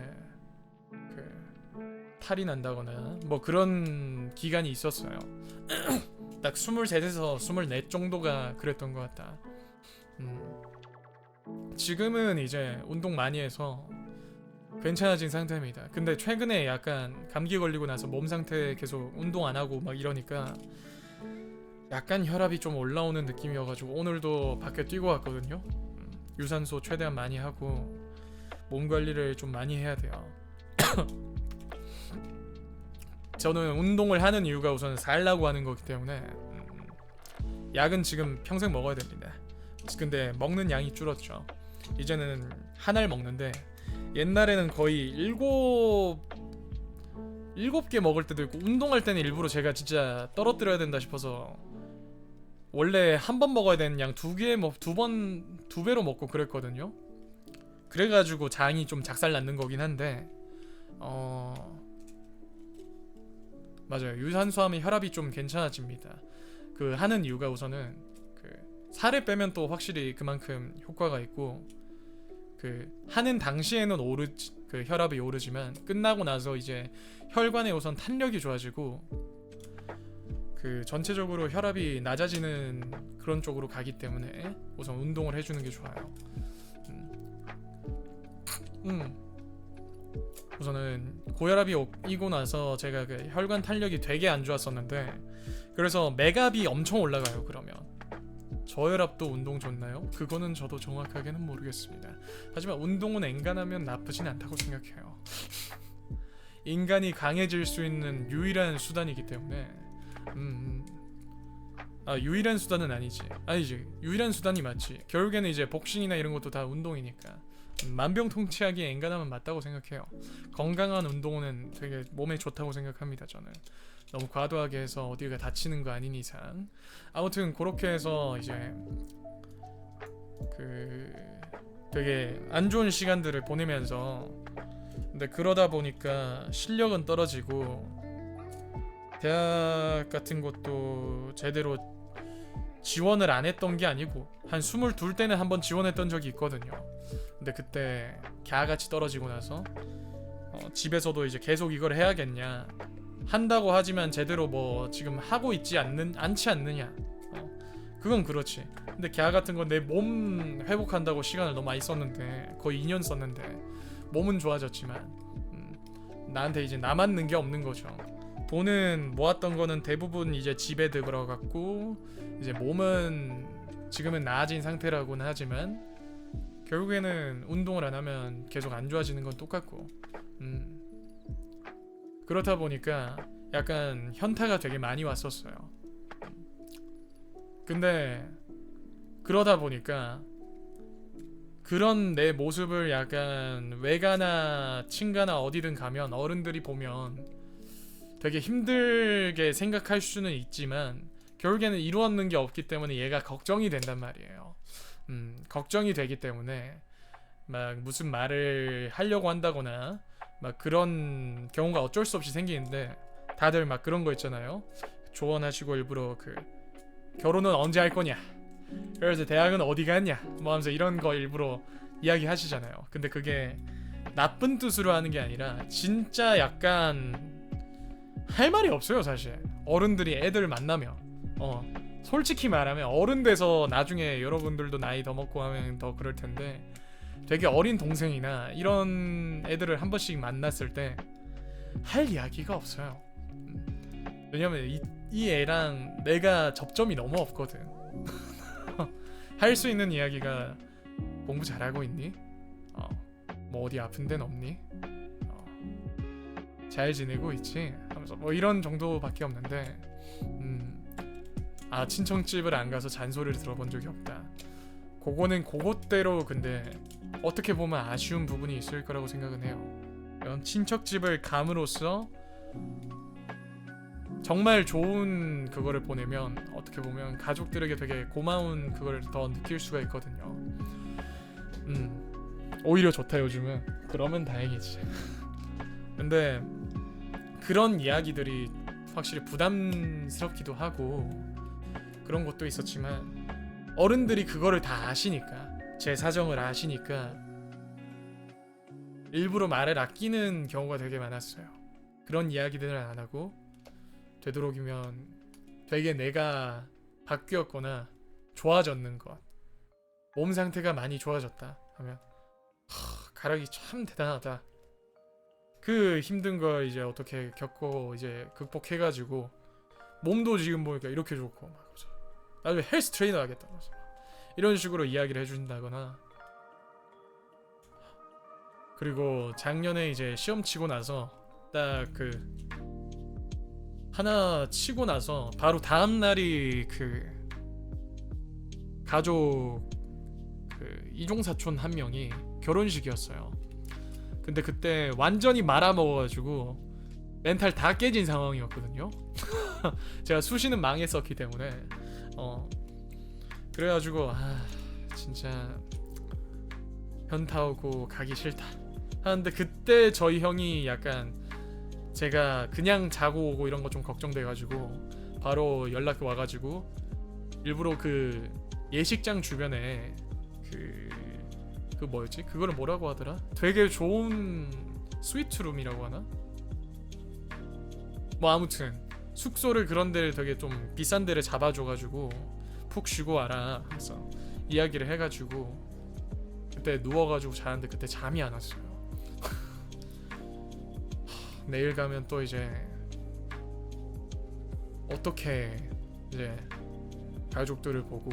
탈이 난다거나 뭐 그런 기간이 있었어요. 딱 23에서 24 정도가 그랬던 것 같다. 지금은 이제 운동 많이 해서 괜찮아진 상태입니다. 근데 최근에 약간 감기 걸리고 나서 몸 상태 계속 운동 안 하고 막 이러니까 약간 혈압이 좀 올라오는 느낌이어가지고 오늘도 밖에 뛰고 왔거든요. 유산소 최대한 많이 하고 몸 관리를 좀 많이 해야 돼요. 저는 운동을 하는 이유가 우선 살라고 하는 거기 때문에 약은 지금 평생 먹어야 됩니다. 근데 먹는 양이 줄었죠. 이제는 한 알 먹는데 옛날에는 거의 7개 먹을 때도 있고, 운동할 때는 일부러 제가 진짜 떨어뜨려야 된다 싶어서 원래 한 번 먹어야 되는 양 2배로 먹고 그랬거든요. 그래가지고 장이 좀 작살 났는 거긴 한데 맞아요. 유산소 하면 혈압이 좀 괜찮아집니다. 하는 이유가 우선은 살을 빼면 또 확실히 그만큼 효과가 있고, 하는 당시에는 혈압이 오르지만 끝나고 나서 이제 혈관의 우선 탄력이 좋아지고 전체적으로 혈압이 낮아지는 그런 쪽으로 가기 때문에 우선 운동을 해주는 게 좋아요. 우선은 고혈압이 이고 나서 제가 혈관 탄력이 되게 안 좋았었는데, 그래서 맥압이 엄청 올라가요. 그러면 저혈압도 운동 좋나요? 그거는 저도 정확하게는 모르겠습니다. 하지만 운동은 엔간하면 나쁘진 않다고 생각해요. 인간이 강해질 수 있는 유일한 수단이기 때문에 유일한 수단은 아니지. 유일한 수단이 맞지. 결국에는 이제 복싱이나 이런 것도 다 운동이니까 만병통치약이 엔간하면 맞다고 생각해요. 건강한 운동은 되게 몸에 좋다고 생각합니다. 저는 너무 과도하게 해서 어디가 다치는 거 아닌 이상. 아무튼 그렇게 해서 이제 되게 안 좋은 시간들을 보내면서, 근데 그러다 보니까 실력은 떨어지고 대학 같은 것도 제대로 지원을 안 했던 게 아니고 한 22 때는 한번 지원했던 적이 있거든요. 근데 그때 갸같이 떨어지고 나서 집에서도 이제 계속 이걸 해야겠냐, 한다고 하지만 제대로 뭐 지금 하고 있지 않지 않느냐. 그건 그렇지. 근데 갸 같은 건 내 몸 회복한다고 시간을 너무 많이 썼는데, 거의 2년 썼는데 몸은 좋아졌지만 나한테 이제 남았는 게 없는 거죠. 돈은 모았던 거는 대부분 이제 집에 들어갔고, 이제 몸은 지금은 나아진 상태라고는 하지만 결국에는 운동을 안 하면 계속 안 좋아지는 건 똑같고, 그렇다 보니까 약간 현타가 되게 많이 왔었어요. 근데 그러다 보니까 그런 내 모습을 약간 외가나 친가나 어디든 가면 어른들이 보면 되게 힘들게 생각할 수는 있지만 결국에는 이루었는 게 없기 때문에 얘가 걱정이 된단 말이에요. 걱정이 되기 때문에 막 무슨 말을 하려고 한다거나 막 그런 경우가 어쩔 수 없이 생기는데 다들 막 그런 거 있잖아요. 조언하시고 일부러 그 결혼은 언제 할 거냐, 그래서 대학은 어디 갔냐 뭐 하면서 이런 거 일부러 이야기하시잖아요. 근데 그게 나쁜 뜻으로 하는 게 아니라 진짜 약간 할 말이 없어요 사실. 어른들이 애들 만나면 솔직히 말하면 어른 돼서 나중에 여러분들도 나이 더 먹고 하면 더 그럴 텐데 되게 어린 동생이나 이런 애들을 한 번씩 만났을 때 할 이야기가 없어요. 왜냐면 이 애랑 내가 접점이 너무 없거든. 할 수 있는 이야기가 공부 잘하고 있니? 뭐 어디 아픈 데는 없니? 잘 지내고 있지? 하면서 뭐 이런 정도밖에 없는데 친척집을 안 가서 잔소리를 들어본 적이 없다. 그거는 그것대로 근데 어떻게 보면 아쉬운 부분이 있을 거라고 생각은 해요. 이런 친척집을 감으로써 정말 좋은 그거를 보내면 어떻게 보면 가족들에게 되게 고마운 그걸 더 느낄 수가 있거든요. 오히려 좋다 요즘은. 그러면 다행이지. 근데 그런 이야기들이 확실히 부담스럽기도 하고 그런 것도 있었지만 어른들이 그거를 다 아시니까, 제 사정을 아시니까 일부러 말을 아끼는 경우가 되게 많았어요. 그런 이야기들을 안 하고 되도록이면 되게 내가 바뀌었거나 좋아졌는 것, 몸 상태가 많이 좋아졌다 하면 가락이 참 대단하다. 그 힘든 걸 이제 어떻게 겪고 이제 극복해가지고 몸도 지금 보니까 이렇게 좋고 막 나중에 헬스 트레이너 하겠다 이런 식으로 이야기를 해준다거나, 그리고 작년에 이제 시험 치고 나서 딱 그 하나 치고 나서 바로 다음 날이 그 가족 그 이종 사촌 한 명이 결혼식이었어요. 근데 그때 완전히 말아먹어가지고 멘탈 다 깨진 상황이었거든요. 제가 수시는 망했었기 때문에 그래가지고 진짜 현타 오고 가기 싫다 하는데, 그때 저희 형이 약간 제가 그냥 자고 오고 이런 거 좀 걱정돼가지고 바로 연락이 와가지고 일부러 그 예식장 주변에 그 뭐였지? 그거를 뭐라고 하더라? 되게 좋은 스위트룸이라고 하나? 뭐 아무튼 숙소를 그런 데를 되게 좀 비싼 데를 잡아줘가지고 푹 쉬고 와라 하면서 이야기를 해가지고 그때 누워가지고 자는데 그때 잠이 안 왔어요. 내일 가면 또 이제 어떻게 이제 가족들을 보고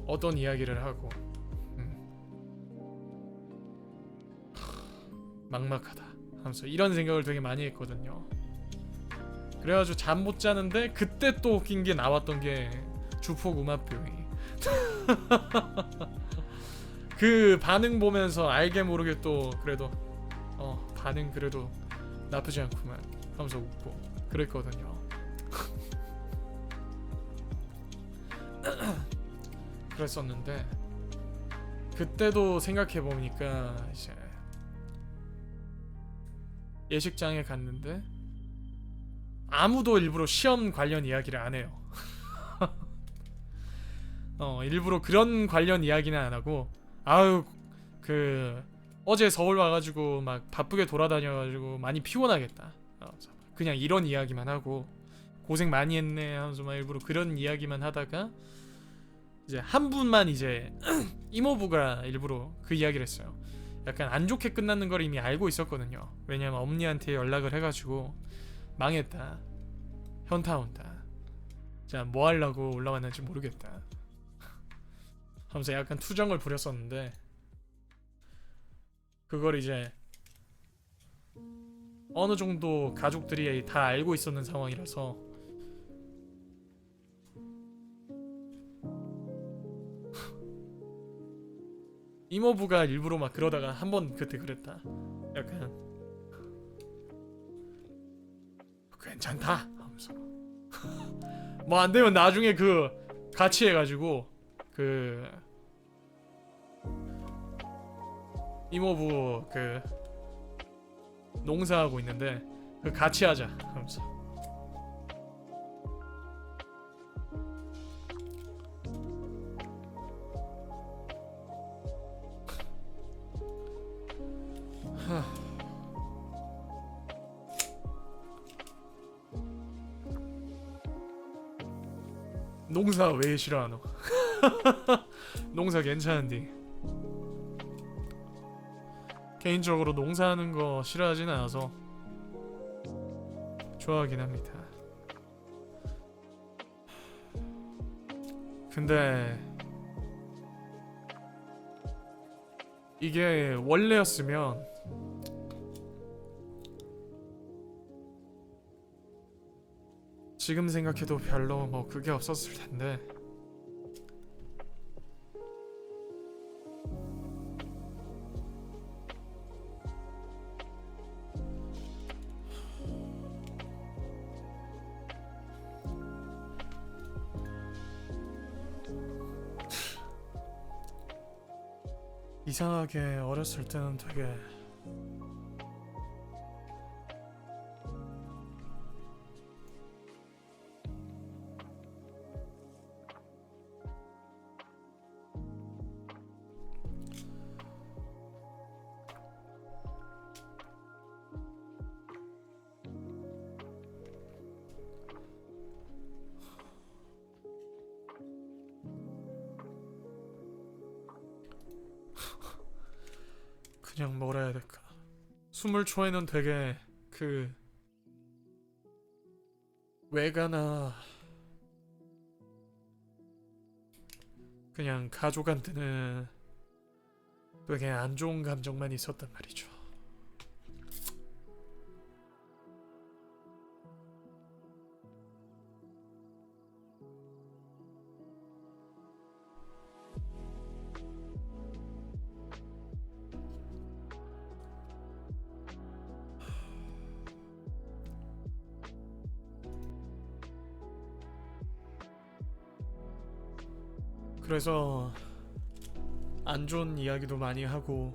어떤 이야기를 하고 막막하다 하면서 이런 생각을 되게 많이 했거든요. 그래가지고 잠 못 자는데 그때 또 웃긴 게 나왔던 게 주폭 음압병이. 그 반응 보면서 알게 모르게 또 그래도 반응 그래도 나쁘지 않구만 하면서 웃고 그랬거든요. 그랬었는데 그때도 생각해보니까 이제 예식장에 갔는데 아무도 일부러 시험 관련 이야기를 안 해요. 일부러 그런 관련 이야기는 안 하고 어제 서울 와가지고 막 바쁘게 돌아다녀가지고 많이 피곤하겠다 그냥 이런 이야기만 하고 고생 많이 했네 하면서 막 일부러 그런 이야기만 하다가 이제 한 분만 이제 이모부가 일부러 그 이야기를 했어요. 약간 안 좋게 끝나는 걸 이미 알고 있었거든요. 왜냐면 엄니한테 연락을 해가지고 망했다, 현타 온다, 자 뭐 하려고 올라왔는지 모르겠다 하면서 약간 투정을 부렸었는데, 그걸 이제 어느 정도 가족들이 다 알고 있었는 상황이라서 이모부가 일부러 막 그러다가 한번 그때 그랬다. 약간 괜찮다 하면서 뭐 안 되면 나중에 그 같이 해가지고 이모부 그 농사하고 있는데 그 같이 하자 하면서 농사 왜 싫어하노? 농사 괜찮은데 개인적으로 농사하는 거 싫어하진 않아서 좋아하긴 합니다. 근데 이게 원래였으면 지금 생각해도 별로 뭐 그게 없었을 텐데 이상하게 어렸을 때는 되게 그냥 뭐라 해야 될까 20초에는 되게 그 외가나 그냥 가족한테는 되게 안 좋은 감정만 있었단 말이죠. 그래서 안 좋은 이야기도 많이 하고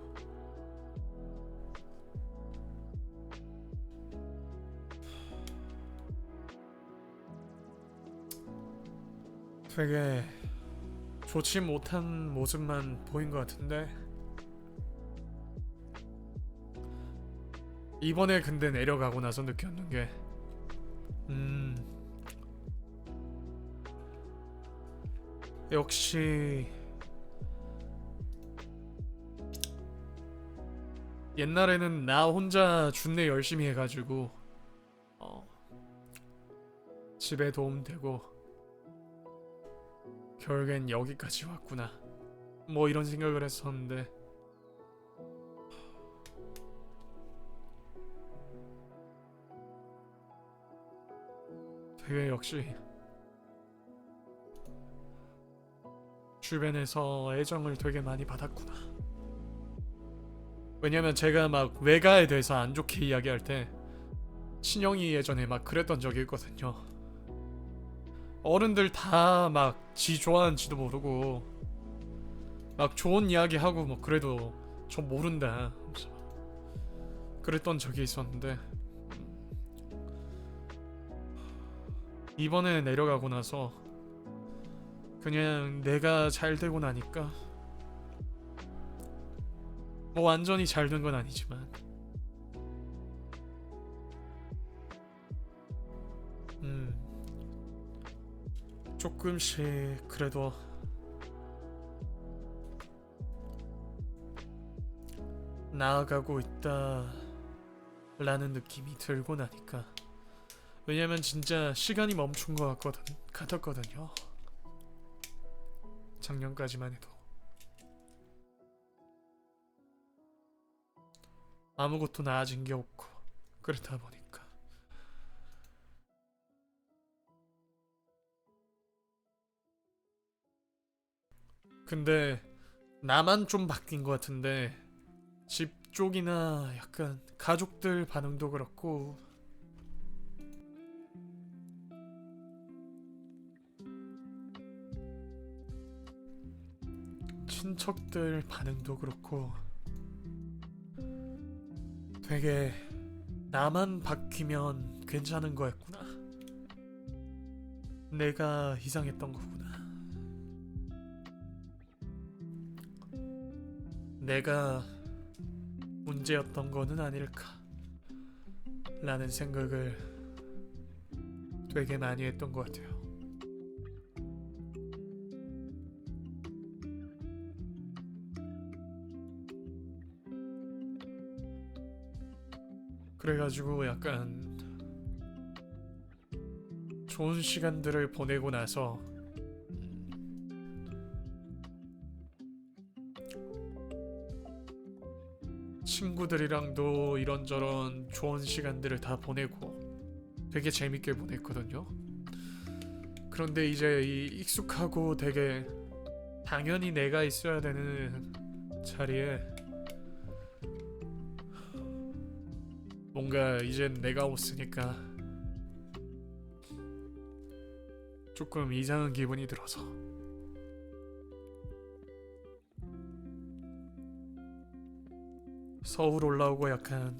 되게 좋지 못한 모습만 보인 것 같은데 이번에 근데 내려가고 나서 느꼈는 게 역시 옛날에는 나 혼자 준내 열심히 해가지고 집에 도움되고 결국엔 여기까지 왔구나 뭐 이런 생각을 했었는데 되게 역시 주변에서 애정을 되게 많이 받았구나. 왜냐면 제가 막 외가에 대해서 안 좋게 이야기할 때 친형이 예전에 막 그랬던 적이 있거든요. 어른들 다 막 지 좋아하는지도 모르고 막 좋은 이야기 하고 뭐 그래도 저 모른다 그랬던 적이 있었는데 이번에 내려가고 나서 그냥 내가 잘 되고 나니까 뭐 완전히 잘 된 건 아니지만 조금씩 그래도 나아가고 있다 라는 느낌이 들고 나니까 왜냐면 진짜 시간이 멈춘 것 같았거든요. 작년까지만 해도 아무것도 나아진 게 없고 그렇다 보니까 근데 나만 좀 바뀐 것 같은데 집 쪽이나 약간 가족들 반응도 그렇고 친척들 반응도 그렇고 되게 나만 바뀌면 괜찮은 거였구나. 내가 이상했던 거구나. 내가 문제였던 거는 아닐까 라는 생각을 되게 많이 했던 것 같아요. 그래가지고 약간 좋은 시간들을 보내고 나서 친구들이랑도 이런저런 좋은 시간들을 다 보내고 되게 재밌게 보냈거든요. 그런데 이제 이 익숙하고 되게 당연히 내가 있어야 되는 자리에 뭔가 이젠 내가 없으니까 조금 이상한 기분이 들어서 서울 올라오고 약간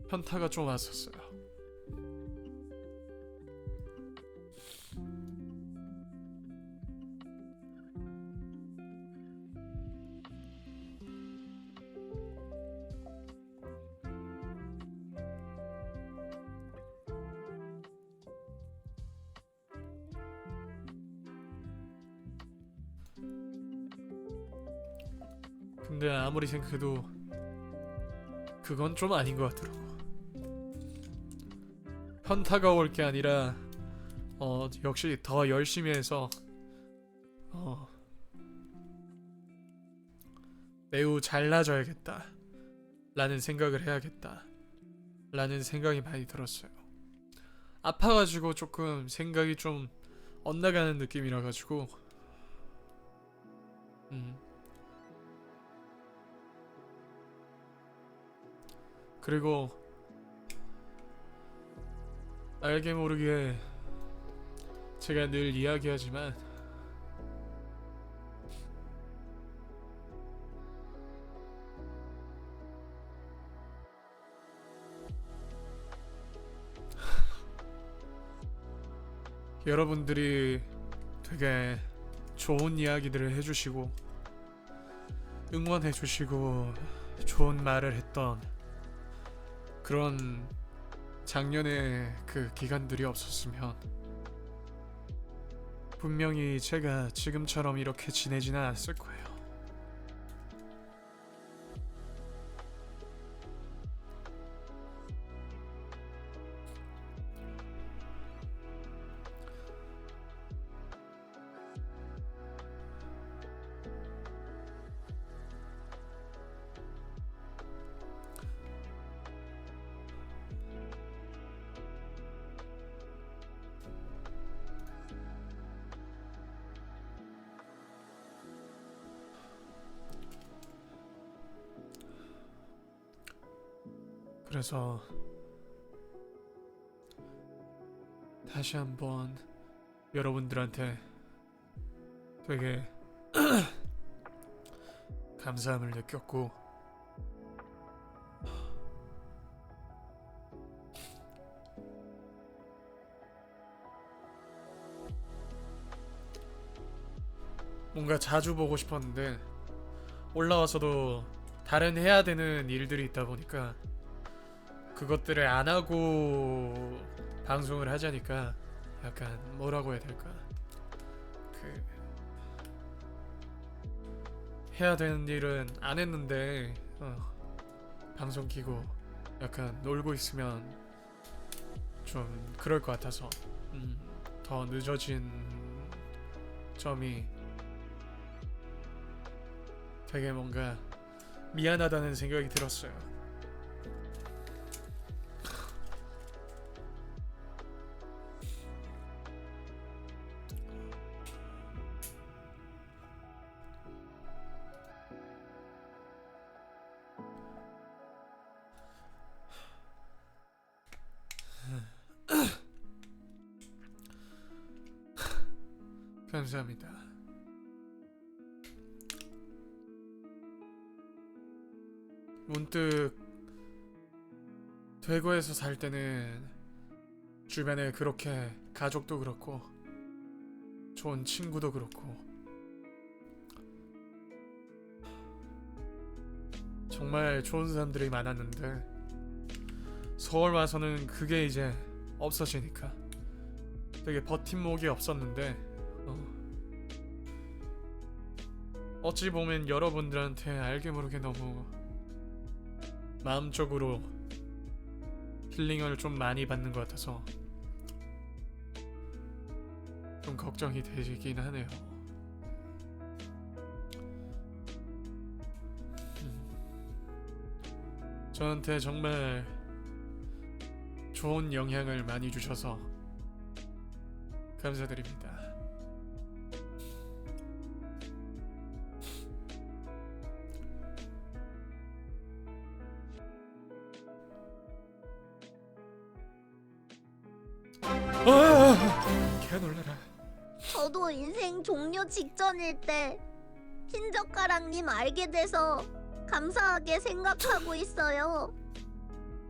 현타가 좀 왔었어요. 근데 아무리 생각해도 그건 좀 아닌 것 같더라고. 현타가 올 게 아니라 역시 더 열심히 해서 매우 잘나져야겠다 라는 생각을 해야겠다 라는 생각이 많이 들었어요. 아파가지고 조금 생각이 좀 엇나가는 느낌이라 가지고 그리고 알게 모르게 제가 늘 이야기하지만 여러분들이 되게 좋은 이야기들을 해주시고 응원해주시고 좋은 말을 했던 그런 작년의 그 기간들이 없었으면 분명히 제가 지금처럼 이렇게 지내지는 않았을 거예요. 그래서 다시 한번 여러분들한테 되게 감사함을 느꼈고 뭔가 자주 보고 싶었는데 올라와서도 다른 해야 되는 일들이 있다 보니까 그것들을 안 하고 방송을 하자니까 약간 뭐라고 해야 될까, 그 해야 되는 일은 안 했는데 방송 키고 약간 놀고 있으면 좀 그럴 것 같아서 더 늦어진 점이 되게 뭔가 미안하다는 생각이 들었어요. 감사합니다. 문득 대구에서 살 때는 주변에 그렇게 가족도 그렇고 좋은 친구도 그렇고 정말 좋은 사람들이 많았는데 서울 와서는 그게 이제 없어지니까 되게 버팀목이 없었는데 어찌 보면 여러분들한테 알게 모르게 너무 마음적으로 힐링을 좀 많이 받는 것 같아서 좀 걱정이 되긴 하네요. 저한테 정말 좋은 영향을 많이 주셔서 감사드립니다. 개 놀래라. 저도 인생 종료 직전일 때 흰젓가락님 알게 돼서 감사하게 생각하고 있어요.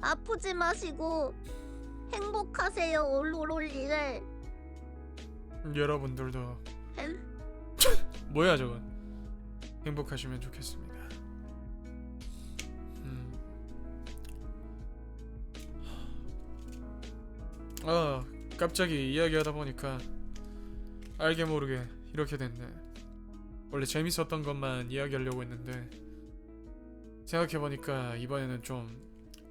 아프지 마시고 행복하세요 올롤리를. 여러분들도 뭐야 저건. 행복하시면 좋겠습니다. 갑자기 이야기하다 보니까 알게 모르게 이렇게 됐네. 원래 재밌었던 것만 이야기하려고 했는데 생각해보니까 이번에는 좀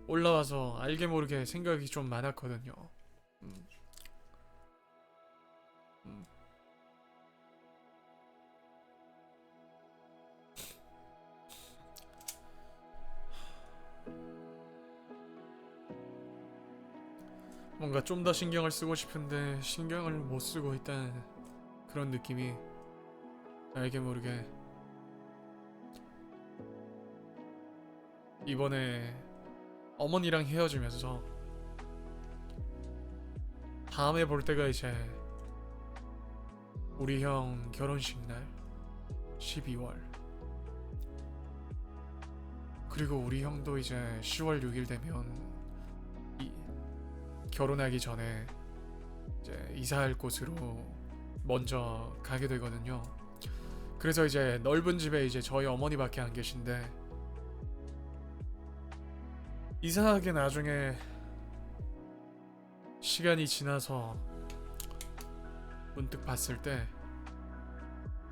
올라와서 알게 모르게 생각이 좀 많았거든요. 뭔가 좀 더 신경을 쓰고 싶은데 신경을 못 쓰고 있다는 그런 느낌이 알게 모르게 이번에 어머니랑 헤어지면서 다음에 볼 때가 이제 우리 형 결혼식 날 12월 그리고 우리 형도 이제 10월 6일 되면 결혼하기 전에 이제 이사할 곳으로 먼저 가게 되거든요. 그래서 이제 넓은 집에 이제 저희 어머니밖에 안 계신데 이상하게 나중에 시간이 지나서 문득 봤을 때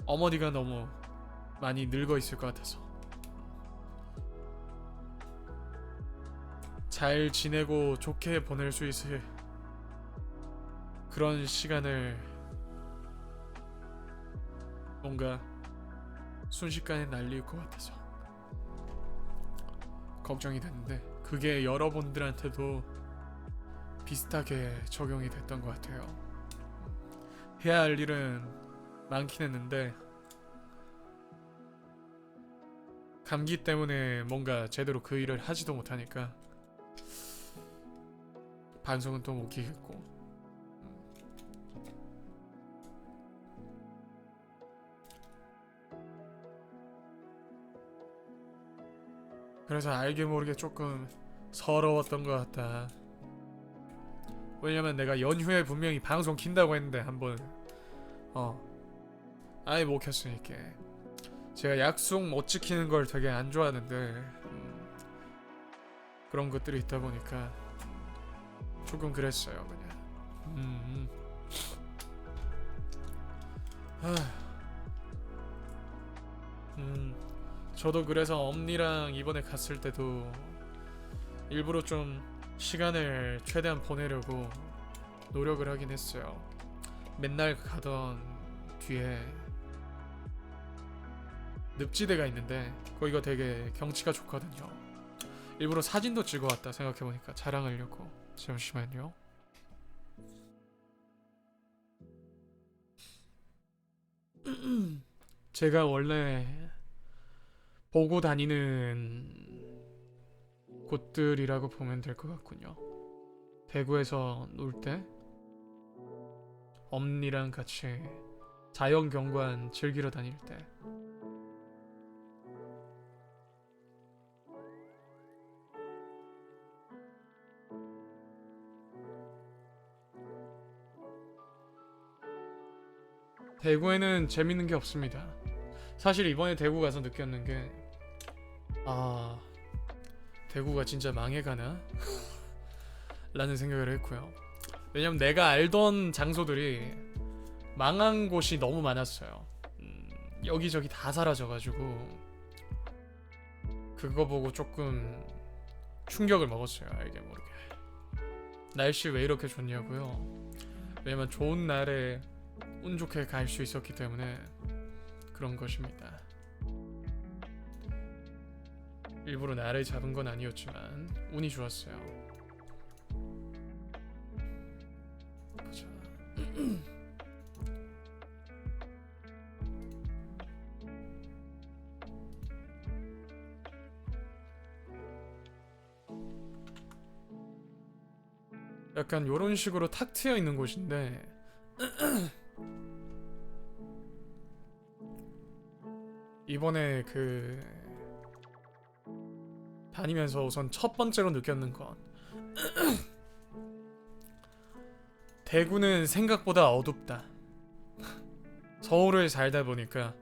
어머니가 너무 많이 늙어 있을 것 같아서 잘 지내고 좋게 보낼 수 있을 그런 시간을 뭔가 순식간에 날릴 것 같아서 걱정이 됐는데 그게 여러분들한테도 비슷하게 적용이 됐던 것 같아요. 해야 할 일은 많긴 했는데 감기 때문에 뭔가 제대로 그 일을 하지도 못하니까 반성은 또 못 키겠고 그래서 알게 모르게 조금 서러웠던 것 같다. 왜냐면 내가 연휴에 분명히 방송 킨다고 했는데 한번 아예 못 켰으니까 제가 약속 못 지키는 걸 되게 안 좋아하는데 그런 것들이 있다 보니까 조금 그랬어요 그냥. 저도 그래서 엄니랑 이번에 갔을 때도 일부러 좀 시간을 최대한 보내려고 노력을 하긴 했어요. 맨날 가던 뒤에 늪지대가 있는데 거기가 되게 경치가 좋거든요. 일부러 사진도 찍어 왔다 생각해보니까 자랑하려고. 잠시만요. 제가 원래 보고 다니는 곳들이라고 보면 될 것 같군요. 대구에서 놀 때 엄니랑 같이 자연경관 즐기러 다닐 때 대구에는 재밌는 게 없습니다. 사실 이번에 대구 가서 느꼈는 게 대구가 진짜 망해가나? 라는 생각을 했고요. 왜냐면 내가 알던 장소들이 망한 곳이 너무 많았어요. 여기저기 다 사라져가지고 그거 보고 조금 충격을 먹었어요. 알게 모르게. 날씨 왜 이렇게 좋냐고요? 왜냐면 좋은 날에 운 좋게 갈 수 있었기 때문에 그런 것입니다. 일부러 날을 잡은 건 아니었지만 운이 좋았어요. 보자. 약간 요런 식으로 탁 트여 있는 곳인데 이번에 다니면서 우선 첫 번째로 느꼈는 건 대구는 생각보다 어둡다. 서울을 살다 보니까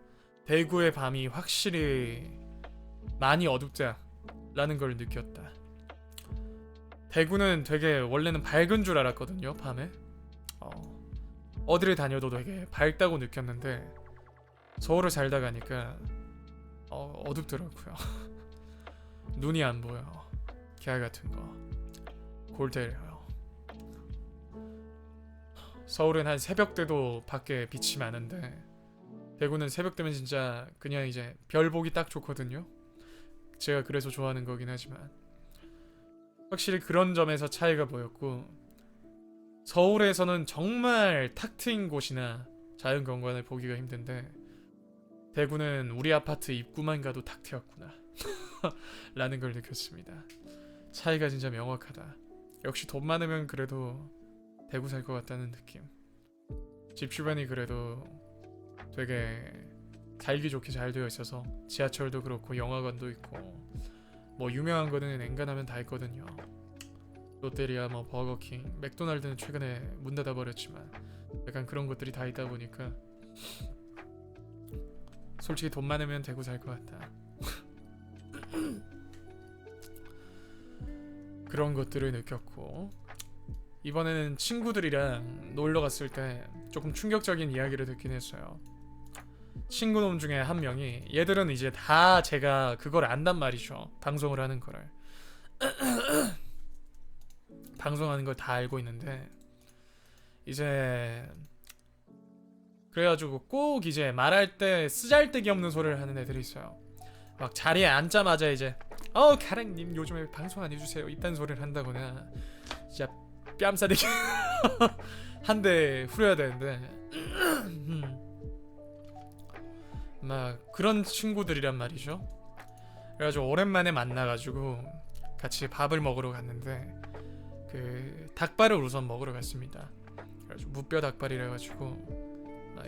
대구의 밤이 확실히 많이 어둡다라는 걸 느꼈다. 대구는 되게 원래는 밝은 줄 알았거든요. 밤에 어디를 다녀도 되게 밝다고 느꼈는데 서울을 살다 가니까 어둡더라고요. 눈이 안 보여. 개알 같은 거 골 때려요. 서울은 한 새벽 때도 밖에 빛이 많은데 대구는 새벽 되면 진짜 그냥 이제 별 보기 딱 좋거든요. 제가 그래서 좋아하는 거긴 하지만 확실히 그런 점에서 차이가 보였고, 서울에서는 정말 탁 트인 곳이나 자연경관을 보기가 힘든데 대구는 우리 아파트 입구만 가도 탁 트였구나 라는 걸 느꼈습니다. 차이가 진짜 명확하다. 역시 돈 많으면 그래도 대구 살 것 같다는 느낌. 집 주변이 그래도 되게 살기 좋게 잘 되어 있어서 지하철도 그렇고 영화관도 있고 뭐 유명한 거는 엔간하면 다 있거든요. 롯데리아, 뭐 버거킹, 맥도날드는 최근에 문 닫아 버렸지만 약간 그런 것들이 다 있다 보니까 솔직히 돈 많으면 대구 살 것 같다. 그런 것들을 느꼈고, 이번에는 친구들이랑 놀러 갔을 때 조금 충격적인 이야기를 듣긴 했어요. 친구놈 중에 한 명이, 얘들은 이제 다 제가 그걸 안단 말이죠. 방송을 하는 거를. 방송하는 걸 다 알고 있는데 이제 그래가지고 꼭 이제 말할 때 쓰잘데기 없는 소리를 하는 애들이 있어요. 막 자리에 앉자마자 이제 가랑님 요즘에 방송 안 해주세요 이딴 소리를 한다거나 진짜 뺨싸대기 한 대 후려야 되는데 막 그런 친구들이란 말이죠. 그래가지고 오랜만에 만나가지고 같이 밥을 먹으러 갔는데 그 닭발을 우선 먹으러 갔습니다. 그래가지고 무뼈 닭발이라 가지고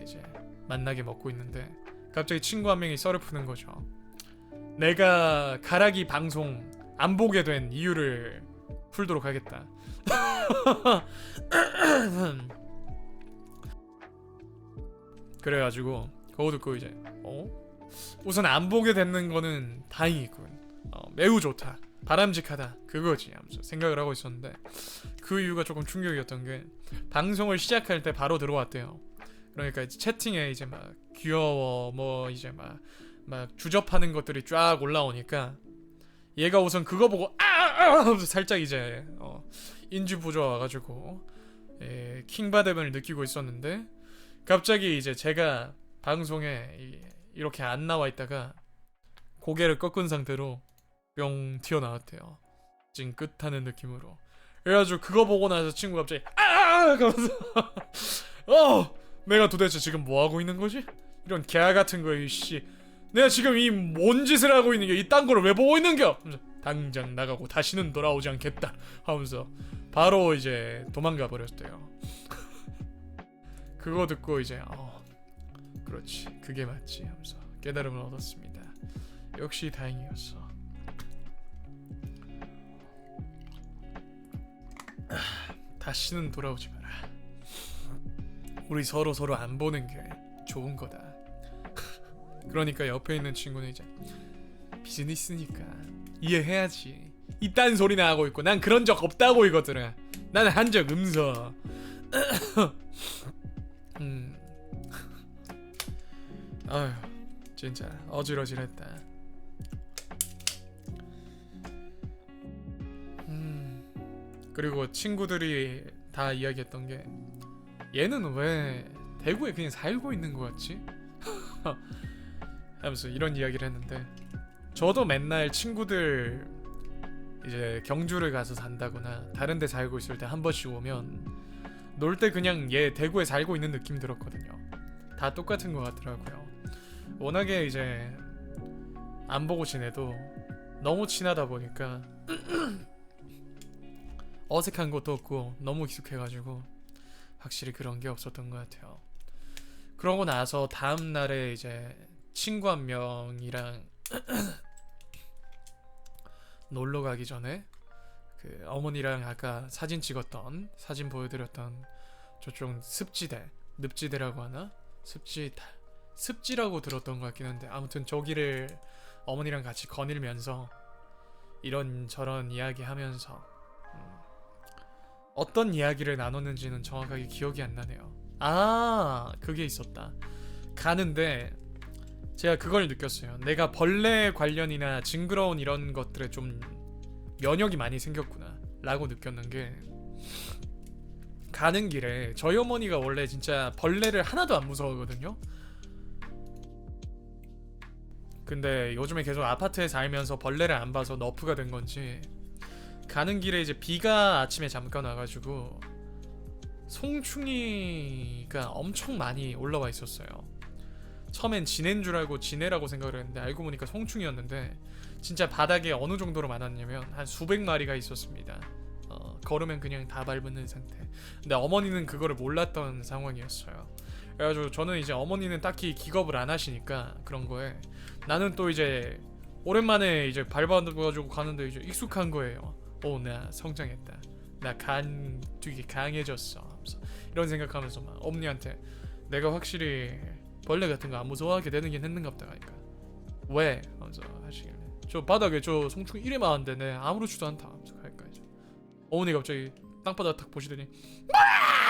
이제 만나게 먹고 있는데 갑자기 친구 한 명이 썰을 푸는 거죠. 내가 가락이 방송 안 보게 된 이유를 풀도록 하겠다. 그래가지고 그거 듣고 이제 우선 안 보게 되는 거는 다행이군. 매우 좋다. 바람직하다. 그거지 하면서 생각을 하고 있었는데 그 이유가 조금 충격이었던 게 방송을 시작할 때 바로 들어왔대요. 그러니까 이제 채팅에 이제 막 귀여워 뭐 이제 막 주접하는 것들이 쫙 올라오니까 얘가 우선 그거 보고 하면서 살짝 이제 인지 부조화 와가지고 킹받음을 느끼고 있었는데 갑자기 이제 제가 방송에 이렇게 안 나와 있다가 고개를 꺾은 상태로 뿅 튀어나왔대요. 찡긋하는 느낌으로. 그래가지고 그거 보고 나서 친구가 갑자기 그러면서 내가 도대체 지금 뭐하고 있는 거지? 이런 개아 같은 거 이씨 내가 지금 이 뭔 짓을 하고 있는 게 이딴 거를 왜 보고 있는겨? 하면서 당장 나가고 다시는 돌아오지 않겠다 하면서 바로 이제 도망가 버렸대요. 그거 듣고 이제 그렇지 그게 맞지 하면서 깨달음을 얻었습니다. 역시 다행이었어. 다시는 돌아오지 마라. 우리 서로 안 보는 게 좋은 거다. 그러니까 옆에 있는 친구는 이제 비즈니스니까 이해해야지 이딴 소리나 하고 있고, 난 그런 적 없다고 이것들은. 난 한 적 없어. 아휴 진짜 어지러지랬다. 그리고 친구들이 다 이야기했던 게, 얘는 왜 대구에 그냥 살고 있는 것 같지? 하면서 이런 이야기를 했는데, 저도 맨날 친구들 이제 경주를 가서 산다거나 다른 데 살고 있을 때 한 번씩 오면 놀 때 그냥 얘 대구에 살고 있는 느낌 들었거든요. 다 똑같은 것 같더라고요. 워낙에 이제 안 보고 지내도 너무 친하다 보니까 어색한 것도 없고 너무 익숙해가지고 확실히 그런 게 없었던 것 같아요. 그러고 나서 다음 날에 이제 친구 한 명이랑 놀러 가기 전에 그 어머니랑 아까 사진 찍었던, 사진 보여드렸던 저쪽 늪지대라고 하나? 습지라고 들었던 것 같긴 한데, 아무튼 저기를 어머니랑 같이 거닐면서 이런저런 이야기하면서 어떤 이야기를 나눴는지는 정확하게 기억이 안 나네요. 아, 그게 있었다. 가는데 제가 그걸 느꼈어요. 내가 벌레 관련이나 징그러운 이런 것들에 좀 면역이 많이 생겼구나 라고 느꼈는 게, 가는 길에 저희 어머니가 원래 진짜 벌레를 하나도 안 무서워하거든요. 근데 요즘에 계속 아파트에 살면서 벌레를 안 봐서 너프가 된 건지, 가는 길에 이제 비가 아침에 잠깐 와가지고 송충이가 엄청 많이 올라와 있었어요. 처음엔 지네인 줄 알고 지네라고 생각을 했는데 알고 보니까 송충이었는데, 진짜 바닥에 어느 정도로 많았냐면 한 수백 마리가 있었습니다. 걸으면 그냥 다 밟는 상태. 근데 어머니는 그거를 몰랐던 상황이었어요. 그래가지고 저는 이제 어머니는 딱히 기겁을 안 하시니까 그런 거에, 나는 또 이제 오랜만에 이제 밟아가지고 가는데 이제 익숙한 거예요. 오, 나 성장했다, 나 간 되게 강해졌어 하면서 이런 생각하면서 막 어머니한테 내가 확실히 벌레 같은 거 안 무서워하게 되는 게 했는가 보다 하니까, 왜? 하면서 하시길래, 저 바닥에 저 송충이 이래 많은데 내 아무렇지도 않다 하면서 갈까 이제. 어머니가 갑자기 땅바닥 탁 보시더니 막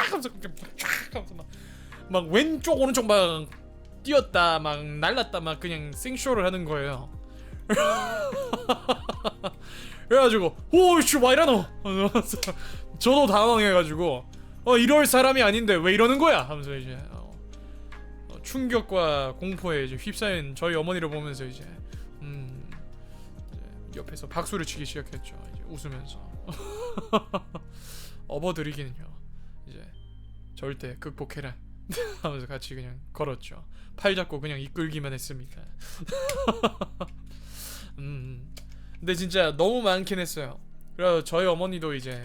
하면서 막 왼쪽 오른쪽 막 뛰었다 막 날랐다 막 그냥 생쇼를 하는 거예요. 그래가지고 오이씨 와 이러노 하면서 저도 당황해가지고 이럴 사람이 아닌데 왜 이러는 거야 하면서 이제 충격과 공포에 이제 휩싸인 저희 어머니를 보면서 이제 옆에서 박수를 치기 시작했죠. 이제 웃으면서 업어드리기는요 이제 절대 극복해라 하면서 같이 그냥 걸었죠. 팔 잡고 그냥 이끌기만 했습니다. 근데 진짜 너무 많긴 했어요. 그래서 저희 어머니도 이제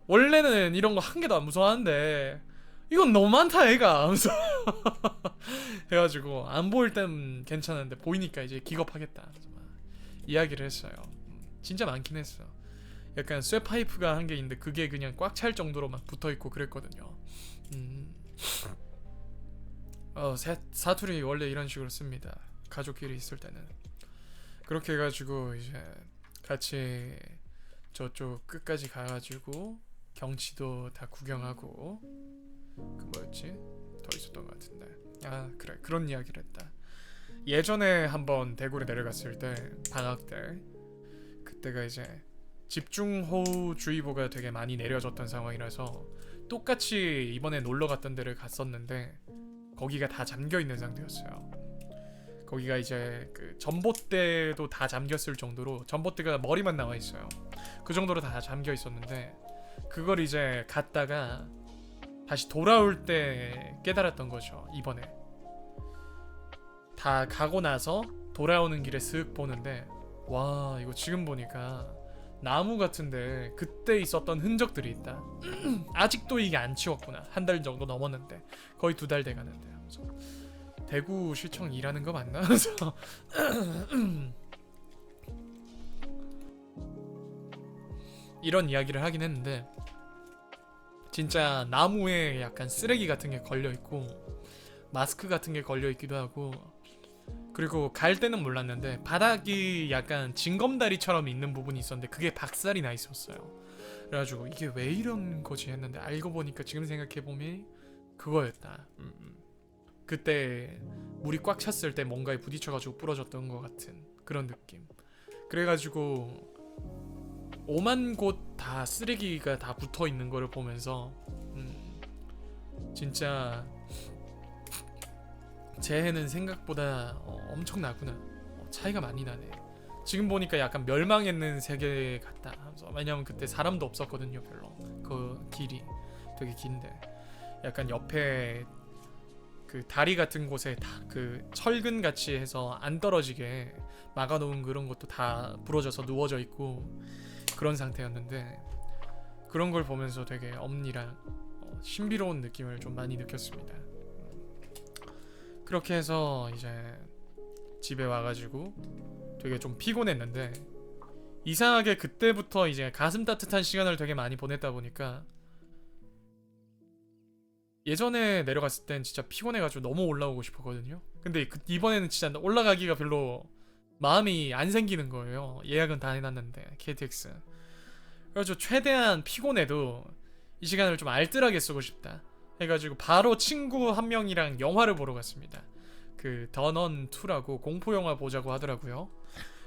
원래는 이런 거 한 개도 안 무서워하는데 이건 너무 많다 애가 하면서 해가지고 안 보일 땐 괜찮은데 보이니까 이제 기겁하겠다 이야기를 했어요. 진짜 많긴 했어. 약간 쇠파이프가 한 개 있는데 그게 그냥 꽉 찰 정도로 막 붙어있고 그랬거든요. 사투리 원래 이런 식으로 씁니다. 가족끼리 있을 때는. 그렇게 해가지고 이제 같이 저쪽 끝까지 가가지고 경치도 다 구경하고, 그 뭐였지? 더 있었던 것 같은데. 아 그래, 그런 이야기를 했다. 예전에 한번 대구를 내려갔을 때 방학 때, 그때가 이제 집중호우주의보가 되게 많이 내려졌던 상황이라서 똑같이 이번에 놀러 갔던 데를 갔었는데 거기가 다 잠겨 있는 상태였어요. 거기가 이제 그 전봇대도 다 잠겼을 정도로, 전봇대가 머리만 나와 있어요. 그 정도로 다 잠겨 있었는데 그걸 이제 갔다가 다시 돌아올 때 깨달았던 거죠. 이번에 다 가고 나서 돌아오는 길에 슥 보는데, 와 이거 지금 보니까 나무 같은데 그때 있었던 흔적들이 있다. 아직도 이게 안 치웠구나. 한 달 정도 넘었는데, 거의 2달 돼가는데 하면서 대구 시청 일하는 거 맞나? 그래서 이런 이야기를 하긴 했는데, 진짜 나무에 약간 쓰레기 같은 게 걸려 있고 마스크 같은 게 걸려 있기도 하고, 그리고 갈 때는 몰랐는데 바닥이 약간 징검다리처럼 있는 부분이 있었는데 그게 박살이 나 있었어요. 그래가지고 이게 왜 이런 거지 했는데 알고 보니까 지금 생각해보면 그거였다. 그때 물이 꽉 찼을 때 뭔가에 부딪혀가지고 부러졌던 것 같은 그런 느낌. 그래가지고 5만 곳 다 쓰레기가 다 붙어 있는 거를 보면서 진짜 재해는 생각보다 엄청나구나. 차이가 많이 나네. 지금 보니까 약간 멸망했는 세계 같다. 왜냐면 그때 사람도 없었거든요, 별로. 그 길이 되게 긴데 약간 옆에 그 다리 같은 곳에 다 그 철근 같이 해서 안 떨어지게 막아놓은 그런 것도 다 부러져서 누워져 있고 그런 상태였는데 그런 걸 보면서 되게 엄니랑 신비로운 느낌을 좀 많이 느꼈습니다. 그렇게 해서 이제 집에 와가지고 되게 좀 피곤했는데 이상하게 그때부터 이제 가슴 따뜻한 시간을 되게 많이 보냈다 보니까 예전에 내려갔을 땐 진짜 피곤해가지고 너무 올라오고 싶었거든요. 근데 이번에는 진짜 올라가기가 별로 마음이 안 생기는 거예요. 예약은 다 해놨는데 KTX. 그래가지고 최대한 피곤해도 이 시간을 좀 알뜰하게 쓰고 싶다 해가지고 바로 친구 한 명이랑 영화를 보러 갔습니다. 그 더넌 2라고 공포 영화 보자고 하더라고요.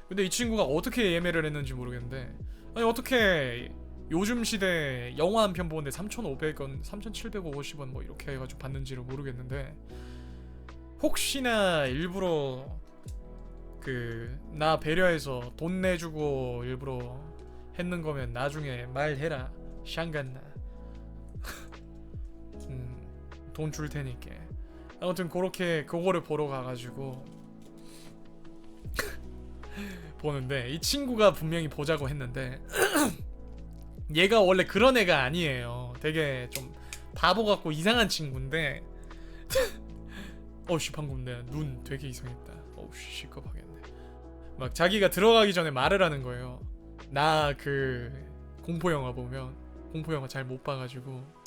근데 이 친구가 어떻게 예매를 했는지 모르겠는데 아니 어떻게 요즘 시대 영화 한 편 보는데 3,500원, 3,750원 뭐 이렇게 해가지고 받는지를 모르겠는데 혹시나 일부러 그 나 배려해서 돈 내주고 일부러 했는 거면 나중에 말해라 샹간나 돈 줄 테니까. 아무튼 그렇게 그거를 보러 가가지고 보는데 이 친구가 분명히 보자고 했는데 얘가 원래 그런 애가 아니에요. 되게 좀 바보 같고 이상한 친구인데 어우씨 방금 내 눈 되게 이상했다. 어우씨 시끄럽겠네. 막 자기가 들어가기 전에 말을 하는 거예요. 나 그 공포 영화 보면 공포 영화 잘 못 봐가지고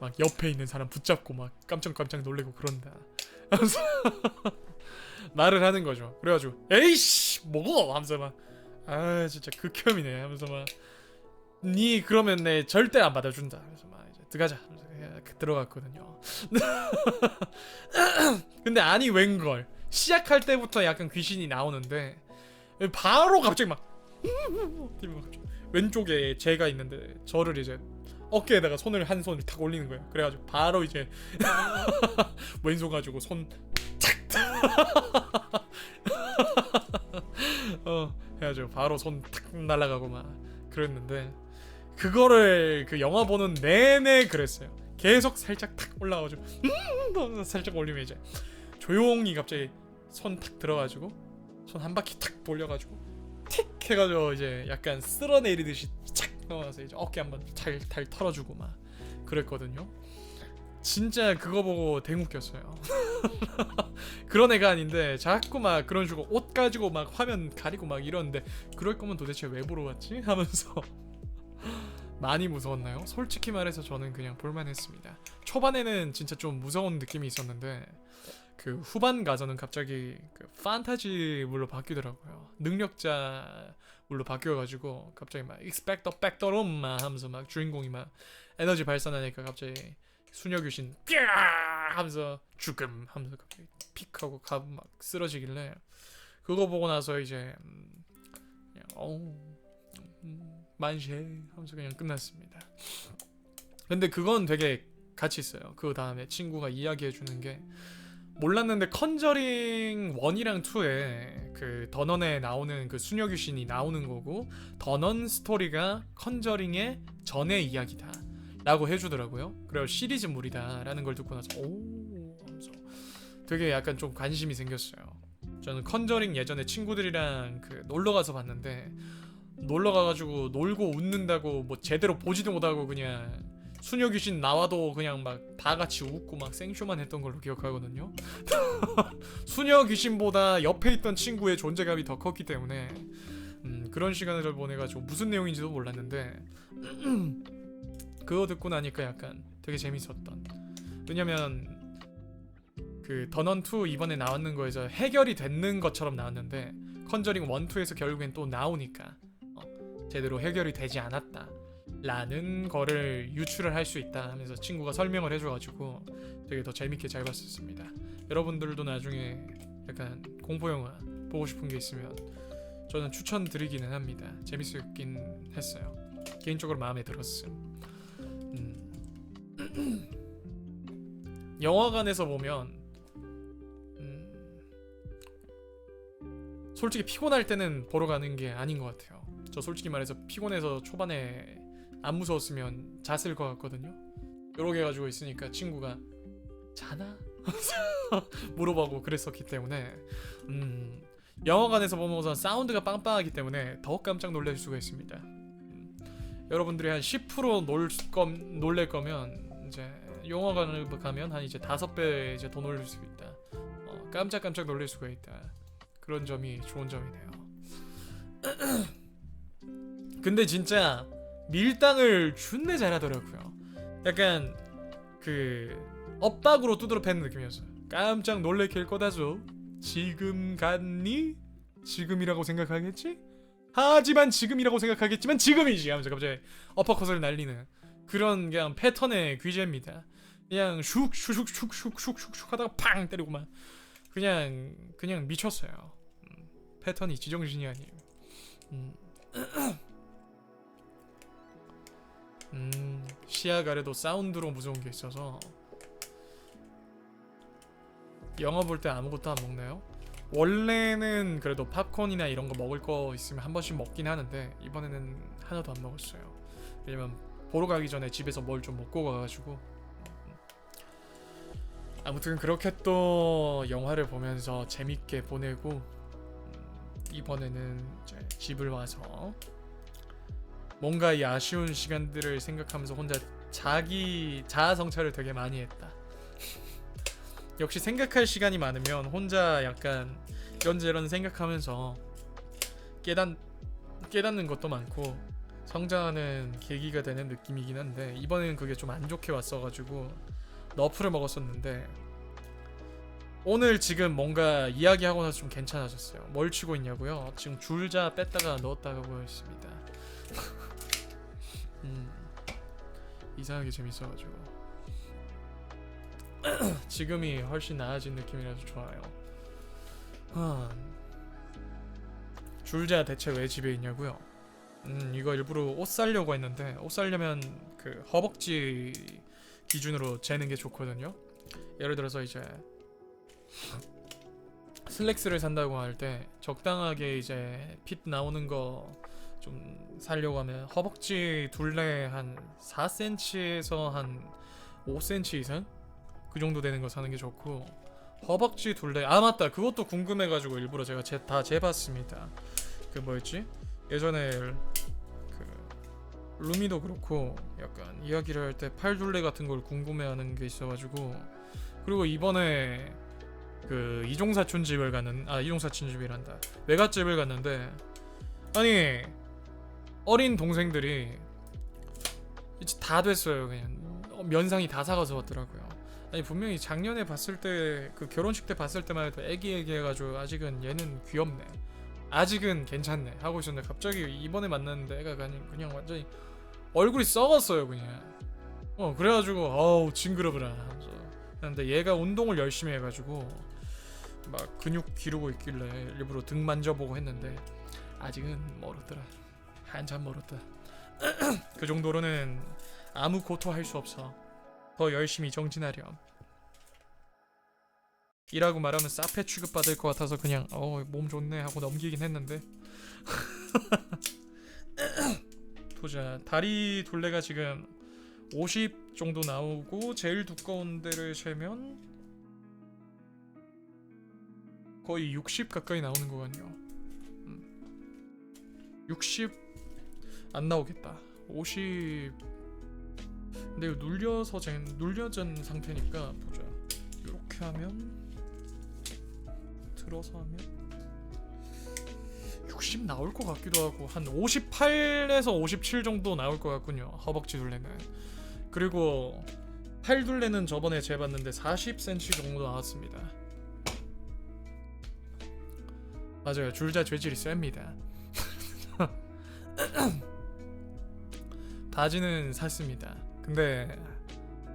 막 옆에 있는 사람 붙잡고 막 깜짝깜짝 놀래고 그런다. 하면서 말을 하는 거죠. 그래가지고 에이씨 먹어 하면서 막 아 진짜 극혐이네 하면서 막 니 그러면 내 절대 안 받아준다. 그래서 막 이제 들어가자 하면서 들어갔거든요. 근데 아니 웬걸 시작할 때부터 약간 귀신이 나오는데 바로 갑자기 막 왼쪽에 제가 있는데 저를 이제 어깨에다가 손을 한 손을 탁 올리는 거예요. 그래가지고 바로 이제 왼손 가지고 손 탁 해가지고 바로 손 탁 날아가고 막 그랬는데 그거를 그 영화 보는 내내 그랬어요. 계속 살짝 탁 올라가지고 살짝 올리면 이제 조용히 갑자기 손 탁 들어가지고 손 한 바퀴 탁 돌려가지고 틱 해가지고 이제 약간 쓸어내리듯이 착 넘어가서 이제 어깨 한번 탈 털어주고 막 그랬거든요. 진짜 그거 보고 대웃겼어요. 그런 애가 아닌데 자꾸 막 그런 식으로 옷 가지고 막 화면 가리고 막 이러는데 그럴 거면 도대체 왜 보러 왔지? 하면서 많이 무서웠나요? 솔직히 말해서 저는 그냥 볼만했습니다. 초반에는 진짜 좀 무서운 느낌이 있었는데 그 후반 가서는 갑자기 그 판타지물로 바뀌더라고요. 능력자 물로 바뀌어가지고 갑자기 막 expect the back door 막 하면서 막 주인공이 막 에너지 발산하니까 갑자기 수녀 귀신 삐아 하면서 죽음 하면서 갑자기 픽하고 가고 막 쓰러지길래 그거 보고 나서 이제 그냥 만세 하면서 그냥 끝났습니다. 근데 그건 되게 가치 있어요. 그 다음에 친구가 이야기해주는 게 몰랐는데 컨저링 1이랑 2에 그 더넌에 나오는 그 수녀 귀신이 나오는 거고 더넌 스토리가 컨저링의 전의 이야기다 라고 해주더라고요. 그래서 시리즈물이다 라는 걸 듣고 나서 오 하면서 되게 약간 좀 관심이 생겼어요. 저는 컨저링 예전에 친구들이랑 그 놀러가서 봤는데 놀러가가지고 놀고 웃는다고 뭐 제대로 보지도 못하고 그냥 수녀 귀신 나와도 그냥 막 다 같이 웃고 막 생쇼만 했던 걸로 기억하거든요. 수녀 귀신보다 옆에 있던 친구의 존재감이 더 컸기 때문에 그런 시간을 보내가지고 무슨 내용인지도 몰랐는데 그거 듣고 나니까 약간 되게 재밌었던. 왜냐면 그 그 더넌 2 이번에 나왔는 거에서 해결이 됐는 것처럼 나왔는데 컨저링 1, 2에서 결국엔 또 나오니까 제대로 해결이 되지 않았다 라는 거를 유추를 할 수 있다 하면서 친구가 설명을 해줘가지고 되게 더 재밌게 잘 봤었습니다. 여러분들도 나중에 약간 공포영화 보고 싶은 게 있으면 저는 추천드리기는 합니다. 재밌었긴 했어요. 개인적으로 마음에 들었음. 영화관에서 보면 솔직히 피곤할 때는 보러 가는 게 아닌 것 같아요. 저 솔직히 말해서 피곤해서 초반에 안 무서웠으면 잤을 것 같거든요. 요렇게 해가지고 있으니까 친구가 자나? 물어보고 그랬었기 때문에 영화관에서 보면 우선 사운드가 빵빵하기 때문에 더 깜짝 놀랄 수가 있습니다. 여러분들이 한 10% 놀랄 거면 이제 영화관을 가면 한 이제 5배 이제 더 놀랄 수 있다. 깜짝 놀랄 수가 있다. 그런 점이 좋은 점이네요. 근데 진짜 밀당을 준내 잘하더라고요. 약간 그 엇박으로 두드러 패는 느낌이었어요. 깜짝 놀래킬 거다죠. 지금 갔니? 지금이라고 생각하겠지? 하지만 지금이라고 생각하겠지만 지금이지 하면서 갑자기 어퍼컷을 날리는 그런 그냥 패턴의 귀재입니다. 그냥 슉슉슉슉슉슉슉 하다가 팡 때리고만 그냥 미쳤어요. 패턴이 지정신이 아니에요. 시야 가래도 사운드로 무서운 게 있어서 영화 볼 때 아무것도 안 먹나요? 원래는 그래도 팝콘이나 이런 거 먹을 거 있으면 한 번씩 먹긴 하는데 이번에는 하나도 안 먹었어요. 왜냐면 보러 가기 전에 집에서 뭘 좀 먹고 가가지고. 아무튼 그렇게 또 영화를 보면서 재밌게 보내고 이번에는 이제 집을 와서 뭔가 이 아쉬운 시간들을 생각하면서 혼자 자아 성찰을 되게 많이 했다. 역시 생각할 시간이 많으면 혼자 약간 이런저런 생각하면서 깨닫는 것도 많고 성장하는 계기가 되는 느낌이긴 한데 이번에는 그게 좀 안 좋게 왔어가지고 너프를 먹었었는데 오늘 지금 뭔가 이야기하고 나서 좀 괜찮아졌어요. 뭘 치고 있냐고요? 지금 줄자 뺐다가 넣었다가 하고 있습니다. 이상하게 재밌어가지고 지금이 훨씬 나아진 느낌이라서 좋아요. 줄자 대체 왜 집에 있냐고요? 이거 일부러 옷 사려고 했는데 옷 사려면 그 허벅지 기준으로 재는 게 좋거든요. 예를 들어서 이제 슬랙스를 산다고 할 때 적당하게 이제 핏 나오는 거 좀 사려고 하면 허벅지 둘레 한 4cm에서 한 5cm 이상? 그 정도 되는 거 사는 게 좋고 허벅지 둘레 맞다 그것도 궁금해가지고 일부러 제가 다 재봤습니다. 그 뭐였지? 예전에 그 루미도 그렇고 약간 이야기를 할 때 팔 둘레 같은 걸 궁금해하는 게 있어가지고 그리고 이번에 그 이종사촌 집을 이종사촌 집이란다 외갓집을 갔는데 아니 어린 동생들이 이제 다 됐어요. 그냥 면상이 다 사가서 왔더라고요. 아니 분명히 작년에 봤을 때 그 결혼식 때 봤을 때만 해도 애기 해가지고 아직은 얘는 귀엽네 아직은 괜찮네 하고 있었는데 갑자기 이번에 만났는데 애가 그냥 완전히 얼굴이 썩었어요 그냥. 그래가지고 어우 징그러워라 하면서 근데 얘가 운동을 열심히 해가지고 막 근육 기르고 있길래 일부러 등 만져보고 했는데 아직은 멀었더라. 한참 멀었다. 그 정도로는 아무 고토할 수 없어. 더 열심히 정진하렴. 이라고 말하면 사페 취급받을 것 같아서 그냥 몸 좋네 하고 넘기긴 했는데 보자. 다리 둘레가 지금 50 정도 나오고 제일 두꺼운 데를 재면 거의 60 가까이 나오는 거거든요. 60 안 나오겠다. 50 근데 이거 눌려진 상태니까 보자. 이렇게 하면 들어서 하면 60 나올 것 같기도 하고 한 58에서 57 정도 나올 것 같군요. 허벅지 둘레는. 그리고 팔둘레는 저번에 재봤는데 40cm 정도 나왔습니다. 맞아요, 줄자 죄질이 셉니다. 바지는 샀습니다. 근데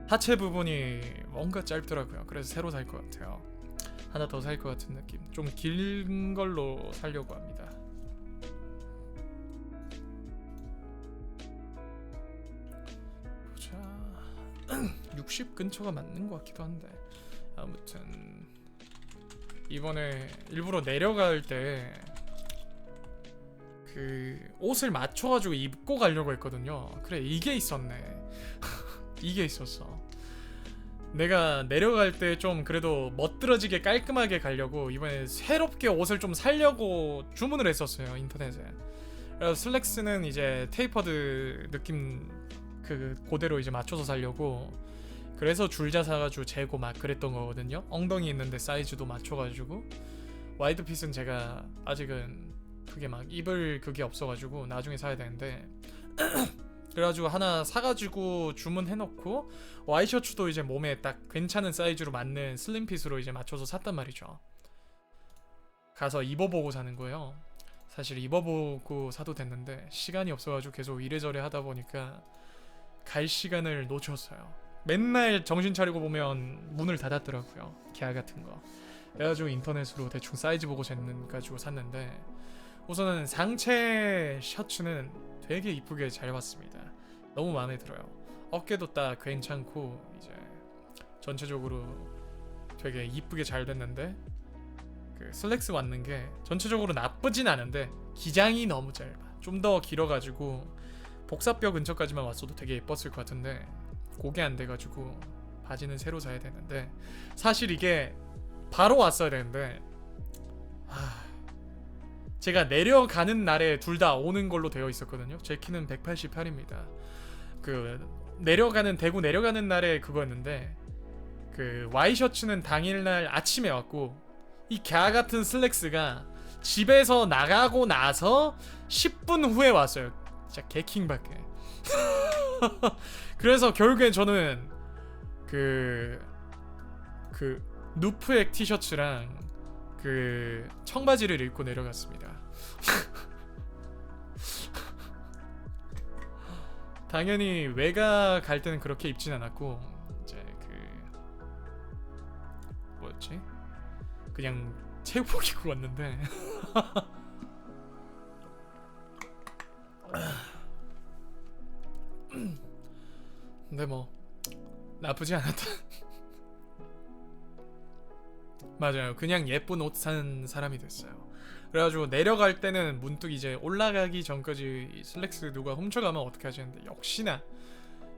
하체 부분이 뭔가 짧더라고요. 그래서 새로 살 것 같아요. 하나 더 살 것 같은 느낌. 좀 긴 걸로 살려고 합니다. 보자. 60 근처가 맞는 것 같기도 한데. 아무튼 이번에 일부러 내려갈 때 그 옷을 맞춰가지고 입고 가려고 했거든요. 그래, 이게 있었네. 이게 있었어. 내가 내려갈 때 좀 그래도 멋들어지게 깔끔하게 가려고 이번에 새롭게 옷을 좀 살려고 주문을 했었어요, 인터넷에. 그래서 슬랙스는 이제 테이퍼드 느낌 그대로 이제 맞춰서 살려고, 그래서 줄자 사가지고 재고 막 그랬던 거거든요. 엉덩이 있는데 사이즈도 맞춰가지고. 와이드 핏은 제가 아직은 그게 막 입을 그게 없어가지고 나중에 사야 되는데 그래가지고 하나 사가지고 주문해놓고 와이셔츠도 이제 몸에 딱 괜찮은 사이즈로 맞는 슬림핏으로 이제 맞춰서 샀단 말이죠. 가서 입어보고 사는 거예요. 사실 입어보고 사도 됐는데 시간이 없어가지고 계속 이래저래 하다 보니까 갈 시간을 놓쳤어요. 맨날 정신 차리고 보면 문을 닫았더라고요, 개화 같은 거. 그래가지고 인터넷으로 대충 사이즈 보고 재는 샀는데, 우선은 상체 셔츠는 되게 이쁘게 잘 봤습니다. 너무 마음에 들어요. 어깨도 딱 괜찮고 이제 전체적으로 되게 이쁘게 잘 됐는데, 그 슬랙스 맞는 게 전체적으로 나쁘진 않은데 기장이 너무 짧아. 좀 더 길어가지고 복사뼈 근처까지만 왔어도 되게 예뻤을 것 같은데 그게 안 돼가지고 바지는 새로 사야 되는데, 사실 이게 바로 왔어야 되는데 제가 내려가는 날에 둘 다 오는 걸로 되어 있었거든요. 제 키는 188입니다. 그 대구 내려가는 날에 그거였는데, 그 와이셔츠는 당일날 아침에 왔고 이 갸 같은 슬랙스가 집에서 나가고 나서 10분 후에 왔어요. 진짜 개킹밖에. 그래서 결국엔 저는 그 누프액 티셔츠랑 그 청바지를 입고 내려갔습니다. 당연히 외가 갈 때는 그렇게 입진 않았고, 이제 뭐였지? 그냥 체육복 입고 왔는데 근데 뭐 나쁘지 않았다. 맞아요, 그냥 예쁜 옷 산 사람이 됐어요. 그래가지고 내려갈 때는 문득 이제 올라가기 전까지 슬랙스 누가 훔쳐가면 어떡하지 했는데,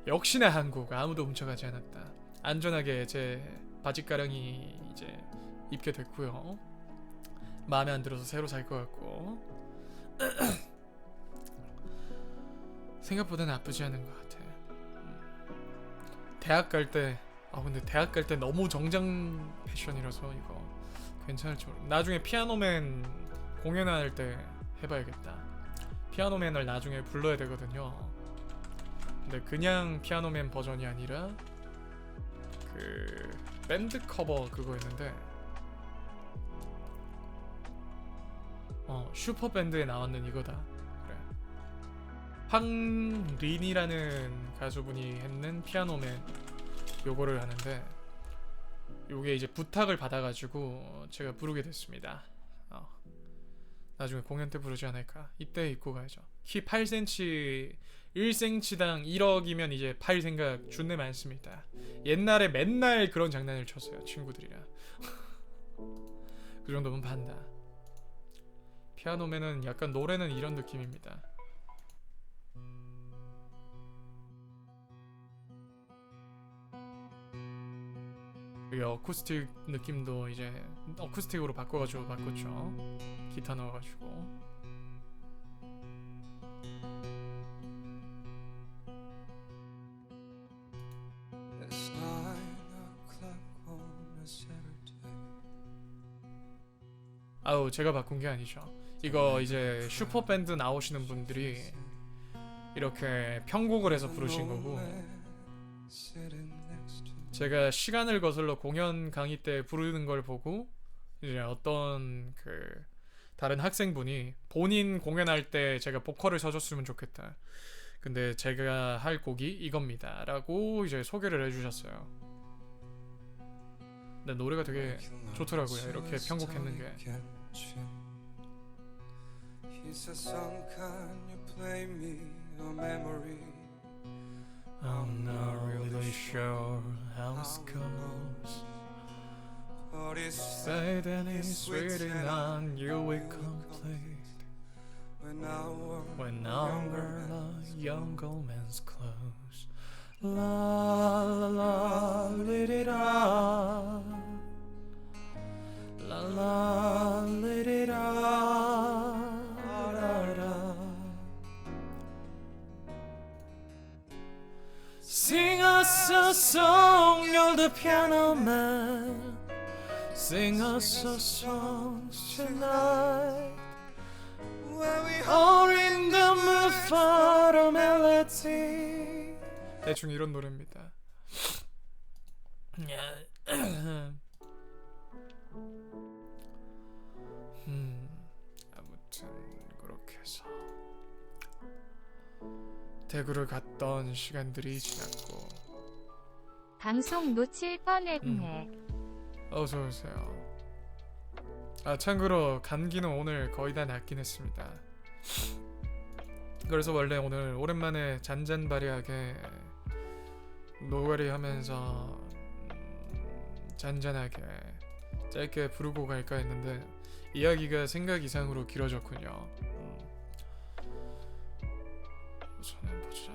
역시나 한국 아무도 훔쳐가지 않았다. 안전하게 제 바지가랑이 이제 입게 됐고요. 마음에 안 들어서 새로 살 것 같고 생각보다 나쁘지 않은 것 같아. 대학 갈 때 근데 대학 갈 때 너무 정장 패션이라서 이거 괜찮을지 모르. 나중에 피아노맨 공연할 때 해봐야겠다. 피아노맨을 나중에 불러야 되거든요. 근데 그냥 피아노맨 버전이 아니라 그 밴드 커버 그거였는데, 슈퍼밴드에 나왔는 이거다. 그래. 황린이라는 가수분이 했는 피아노맨 요거를 하는데, 요게 이제 부탁을 받아가지고 제가 부르게 됐습니다. 나중에 공연 때 부르지 않을까. 이때 입고 가야죠. 키 8cm 1cm당 1억이면 이제 팔 생각 준내 많습니다. 옛날에 맨날 그런 장난을 쳤어요, 친구들이랑. 그 정도면 반다. 피아노맨은 약간 노래는 이런 느낌입니다. 여기 어쿠스틱 느낌도 이제 어쿠스틱으로 바꿔가지고 바꿨죠. 기타 넣어가지고. 아우, 제가 바꾼 게 아니죠. 이거 이제 슈퍼밴드 나오시는 분들이 이렇게 편곡을 해서 부르신 거고, 제가 시간을 거슬러 공연 강의 때 부르는 걸 보고 이제 어떤 그 다른 학생분이 본인 공연할 때 제가 보컬을 서줬으면 좋겠다. 근데 제가 할 곡이 이겁니다. 라고 이제 소개를 해주셨어요. 근데 노래가 되게 좋더라고요. 이렇게 편곡했는 게. I'm not really sure how it goes. But it's say that it's written on you will complete. When I wear a young old man's clothes. La la la li di da. La la li di da. Da da. Sing us a song, you're the piano man. Sing us a song tonight. Or in the mood for a melody. 대충 이런 노래입니다. 아무튼 그렇게 해서 대구를 갔던 시간들이 지났고. 방송 놓칠 뻔했네. 어서 오세요. 아 참고로 감기는 오늘 거의 다 낫긴 했습니다. 그래서 원래 오늘 오랜만에 잔잔바리하게 노가리 하면서 잔잔하게 짧게 부르고 갈까 했는데 이야기가 생각 이상으로 길어졌군요. 우선은 보자.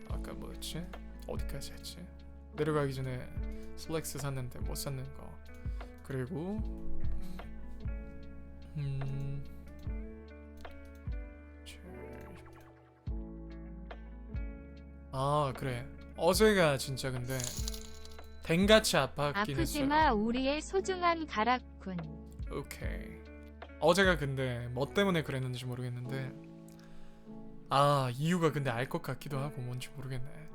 아까 뭐였지? 어디까지 했지? 내려가기 전에 슬랙스 샀는데 못 샀는 거. 그리고 아 그래 어제가 진짜 근데 댕같이 아팠긴 했어요. 아프지마 우리의 소중한 가락군. 오케이. 어제가 근데 뭐 때문에 그랬는지 모르겠는데 아 이유가 근데 알 것 같기도 하고 뭔지 모르겠네.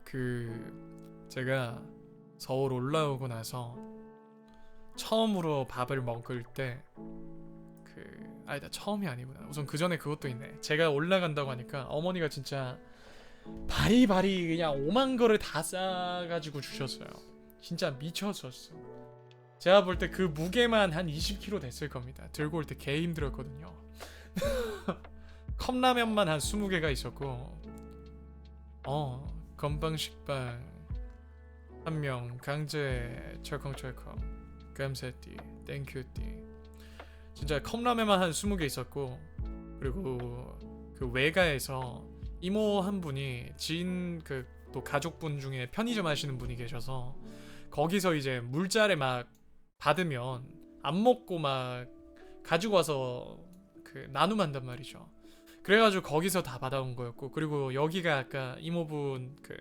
그 제가 서울 올라오고 나서 처음으로 밥을 먹을 때 아니다 처음이 아니구나. 우선 그 전에 그것도 있네. 제가 올라간다고 하니까 어머니가 진짜 바리바리 그냥 5만 거를 다 싸가지고 주셨어요. 진짜 미쳤었어. 제가 볼 때 그 무게만 한 20kg 됐을 겁니다. 들고 올 때 개 힘들었거든요. 컵라면만 한 20개가 있었고 건방식빵 한 명 강제 철컹철컹 감사띠 땡큐띠 진짜 컵라면만 한 20개 있었고 그리고 그 외가에서 이모 한 분이 지인 그 또 가족분 중에 편의점 하시는 분이 계셔서 거기서 이제 물자를 막 받으면 안 먹고 막 가지고 와서 그 나눔한단 말이죠. 그래가지고 거기서 다 받아온 거였고 그리고 여기가 아까 이모분 그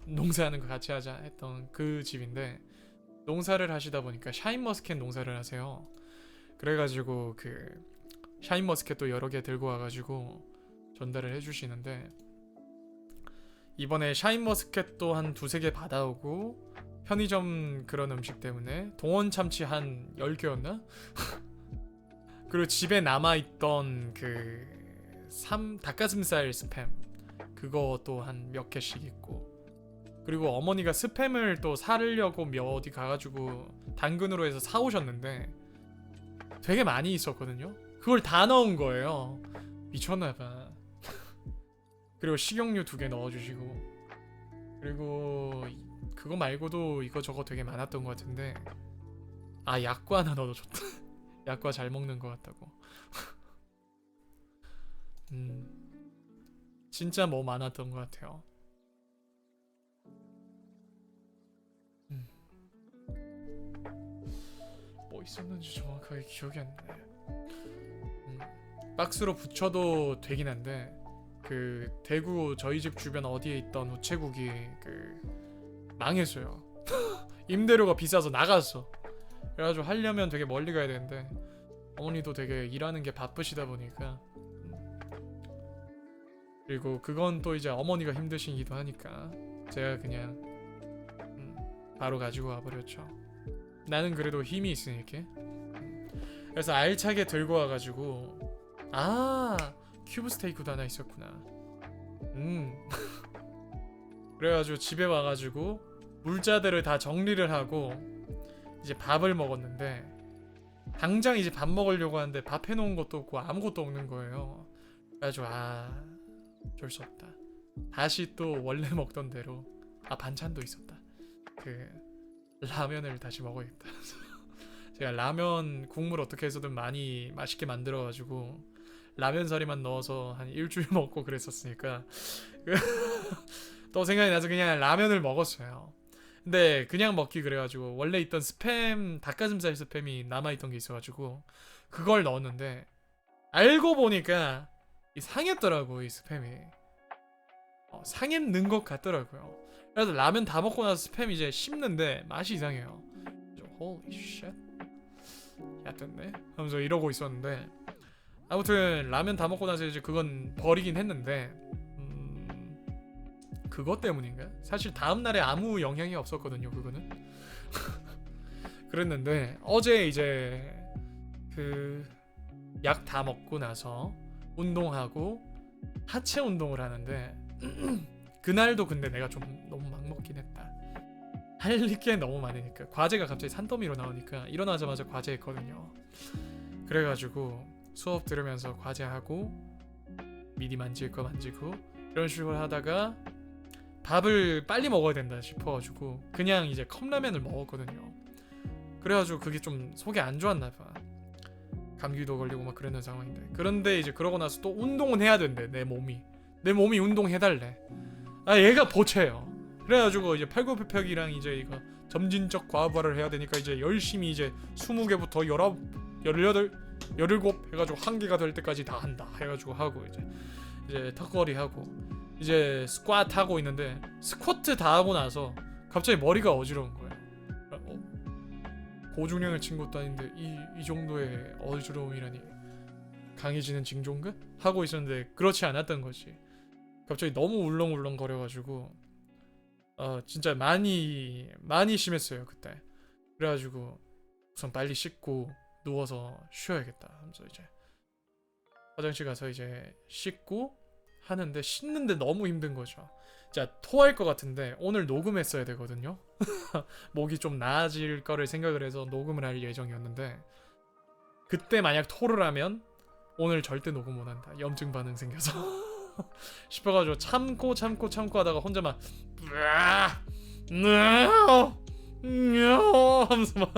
농사하는 거 같이 하자 했던 그 집인데 농사를 하시다 보니까 샤인머스켓 농사를 하세요. 그래가지고 그 샤인머스켓도 여러 개 들고 와가지고 전달을 해주시는데 이번에 샤인머스켓도 한 2-3개 받아오고 편의점 그런 음식 때문에 동원 참치 한 10개였나? 그리고 집에 남아있던 그 닭가슴살 스팸 그것도 한 몇 개씩 있고 그리고 어머니가 스팸을 또 사려고 어디 가가지고 당근으로 해서 사오셨는데 되게 많이 있었거든요. 그걸 다 넣은 거예요. 미쳤나봐. 그리고 식용유 2개 넣어주시고 그리고 그거 말고도 이거저거 되게 많았던 것 같은데 아 약과 하나 넣어줬다. 약과 잘 먹는 것 같다고. 진짜 뭐 많았던 것 같아요. 뭐 있었는지 정확하게 기억이 안 나요. 박스로 붙여도 되긴 한데 그 대구 저희 집 주변 어디에 있던 우체국이 그 망했어요. 임대료가 비싸서 나갔어. 그래가지고 하려면 되게 멀리 가야 되는데 어머니도 되게 일하는 게 바쁘시다 보니까 그리고 그건 또 이제 어머니가 힘드시기도 하니까 제가 그냥 바로 가지고 와버렸죠. 나는 그래도 힘이 있으니까. 그래서 알차게 들고 와가지고 큐브 스테이크도 하나 있었구나. 그래가지고 집에 와가지고 물자들을 다 정리를 하고 이제 밥을 먹었는데 당장 이제 밥 먹으려고 하는데 밥 해놓은 것도 없고 아무것도 없는 거예요. 그래가지고 어쩔 수 없다. 다시 또 원래 먹던 대로 반찬도 있었다. 그 라면을 다시 먹어야겠다. 제가 라면 국물 어떻게 해서든 많이 맛있게 만들어가지고 라면 사리만 넣어서 한 일주일 먹고 그랬었으니까 또 생각이 나서 그냥 라면을 먹었어요. 근데 그냥 먹기 그래가지고 원래 있던 스팸 닭가슴살 스팸이 남아있던 게 있어가지고 그걸 넣었는데 알고 보니까 상했더라고. 이 스팸이 상했는 것 같더라고요. 그래서 라면 다 먹고 나서 스팸 이제 씹는데 맛이 이상해요. Holy shit, 얕았네 하면서 이러고 있었는데 아무튼 라면 다 먹고 나서 이제 그건 버리긴 했는데 그것 때문인가? 사실 다음날에 아무 영향이 없었거든요 그거는. 그랬는데 어제 이제 그 약 다 먹고 나서 운동하고 하체 운동을 하는데 그날도 근데 내가 좀 너무 막 먹긴 했다. 할 게 너무 많으니까 과제가 갑자기 산더미로 나오니까 일어나자마자 과제했거든요. 그래가지고 수업 들으면서 과제하고 미리 만질 거 만지고 이런 식으로 하다가 밥을 빨리 먹어야 된다 싶어가지고 그냥 이제 컵라면을 먹었거든요. 그래가지고 그게 좀 속이 안 좋았나봐. 감기도 걸리고 막 그러는 상황인데 그런데 이제 그러고 나서 또 운동은 해야 된대. 내 몸이 운동해달래. 얘가 보채요. 그래가지고 이제 팔굽혀펴기랑 이제 이거 점진적 과부하를 해야 되니까 이제 열심히 이제 20개부터 19, 18, 17 해가지고 한 개가 될 때까지 다 한다 해가지고 하고 이제 턱걸이 하고 이제 스쿼트 하고 있는데 스쿼트 다 하고 나서 갑자기 머리가 어지러운 거예요. 고중량을 친 것도 아닌데 이 정도의 어지러움이라니 강해지는 징조인가? 하고 있었는데 그렇지 않았던 거지. 갑자기 너무 울렁울렁 거려가지고 진짜 많이 심했어요 그때. 그래가지고 우선 빨리 씻고 누워서 쉬어야겠다 하면서 이제 화장실 가서 이제 씻고 하는데 씻는데 너무 힘든 거죠. 진짜 토할 것 같은데 오늘 녹음했어야 되거든요. 목이 좀 나아질 거를 생각을 해서 녹음을 할 예정이었는데 그때 만약 토를 하면 오늘 절대 녹음 못 한다. 염증 반응 생겨서. 싶어가지고 참고 하다가 혼자 막 하면서 막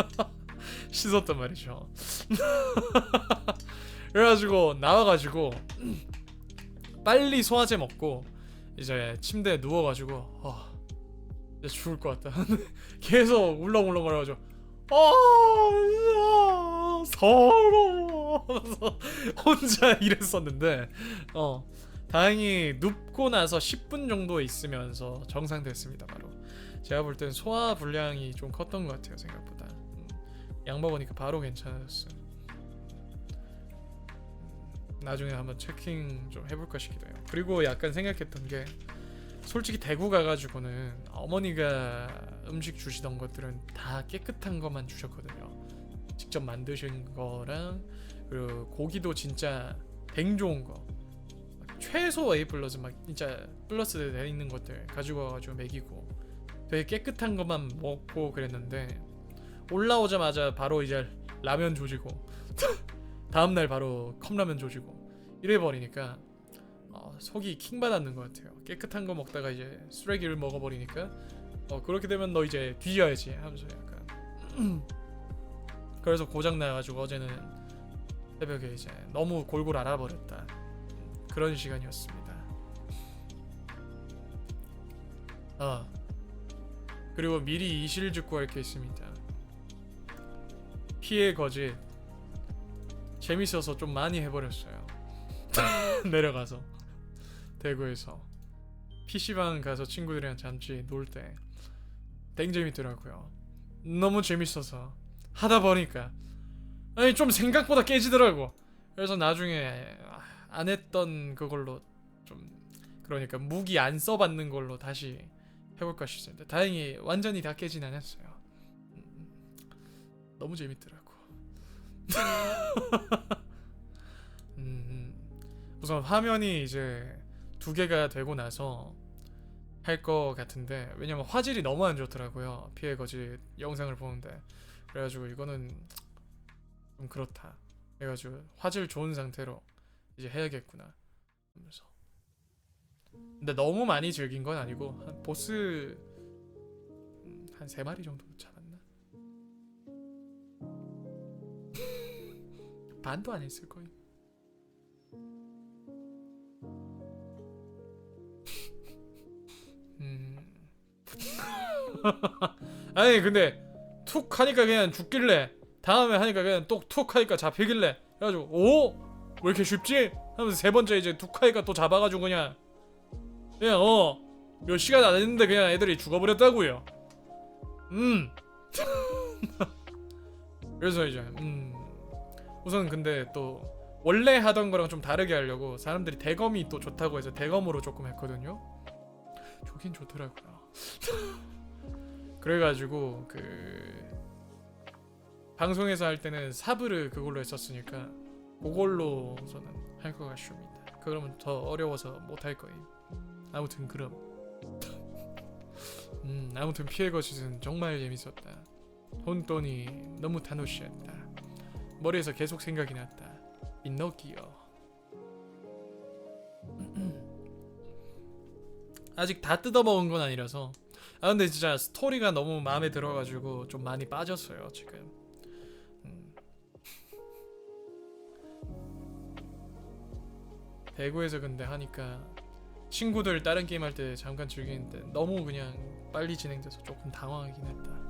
씻었단 말이죠. 그래가지고 나와가지고 빨리 소화제 먹고 이제 침대에 누워가지고 이제 죽을 것 같다. 계속 울렁울렁 거려가지고 서러워 하면서 혼자 이랬었는데 다행히 눕고 나서 10분 정도 있으면서 정상됐습니다. 바로 제가 볼 땐 소화 불량이 좀 컸던 것 같아요 생각보다. 약 먹으니까 바로 괜찮았어요. 나중에 한번 체킹 좀 해볼까 싶기도 해요. 그리고 약간 생각했던 게 솔직히 대구 가가지고는 어머니가 음식 주시던 것들은 다 깨끗한 것만 주셨거든요. 직접 만드신 거랑 그리고 고기도 진짜 뱅 좋은 거 최소 A 플러스 막 진짜 플러스 돼 있는 것들 가지고 와가지고 먹이고 되게 깨끗한 것만 먹고 그랬는데 올라오자마자 바로 이제 라면 조지고 다음날 바로 컵라면 조지고 이래버리니까 속이 킹받았는 것 같아요. 깨끗한 거 먹다가 이제 쓰레기를 먹어버리니까 그렇게 되면 너 이제 뒤져야지 하면서 약간 그래서 고장 나가지고 어제는 새벽에 이제 너무 골골 앓아버렸다. 그런 시간이었습니다. 그리고 미리 이실직고할 게 있습니다. 피해 거짓 재밌어서 좀 많이 해버렸어요. 내려가서 대구에서 PC방 가서 친구들이랑 잠시 놀 때 땡 재밌더라고요. 너무 재밌어서 하다 보니까 좀 생각보다 깨지더라고. 그래서 나중에 안 했던 그걸로 좀 그러니까 무기 안 써받는 걸로 다시 해볼까 싶습니다. 다행히 완전히 다 깨진 않았어요. 너무 재밌더라고. 우선 화면이 이제 2개가 되고 나서 할 거 같은데, 왜냐면 화질이 너무 안 좋더라고요. 피해 거짓 영상을 보는데. 그래가지고 이거는 좀 그렇다. 그래가지고 화질 좋은 상태로 이제 해야겠구나 하면서. 근데 너무 많이 즐긴 건 아니고 한 보스 한 3마리 정도 잡았나? 반도 안 했을 거예요. 아니 근데 툭 하니까 그냥 죽길래, 다음에 하니까 그냥 툭 하니까 잡히길래, 그래가지고 오? 왜 이렇게 쉽지? 하면서 3번째 이제 툭 하니까 또 잡아가지고 그냥 몇 시간 안 했는데 그냥 애들이 죽어버렸다고요. 그래서 이제 우선 근데 또 원래 하던 거랑 좀 다르게 하려고 사람들이 대검이 또 좋다고 해서 대검으로 조금 했거든요. 좋긴 좋더라고요. 그래가지고 그 방송에서 할 때는 사브를 그걸로 했었으니까 그걸로 저는 할 것 같습니다. 그러면 더 어려워서 못 할 거예요. 아무튼 그럼 아무튼 피해 거짓은 정말 재밌었다. 혼돈이 너무 타노시했다. 머리에서 계속 생각이 났다. 인노기요. 아직 다 뜯어먹은 건 아니라서. 아 근데 진짜 스토리가 너무 마음에 들어가지고 좀 많이 빠졌어요 지금. 대구에서 근데 하니까 친구들 다른 게임 할 때 잠깐 즐기는데 너무 그냥 빨리 진행돼서 조금 당황하긴 했다.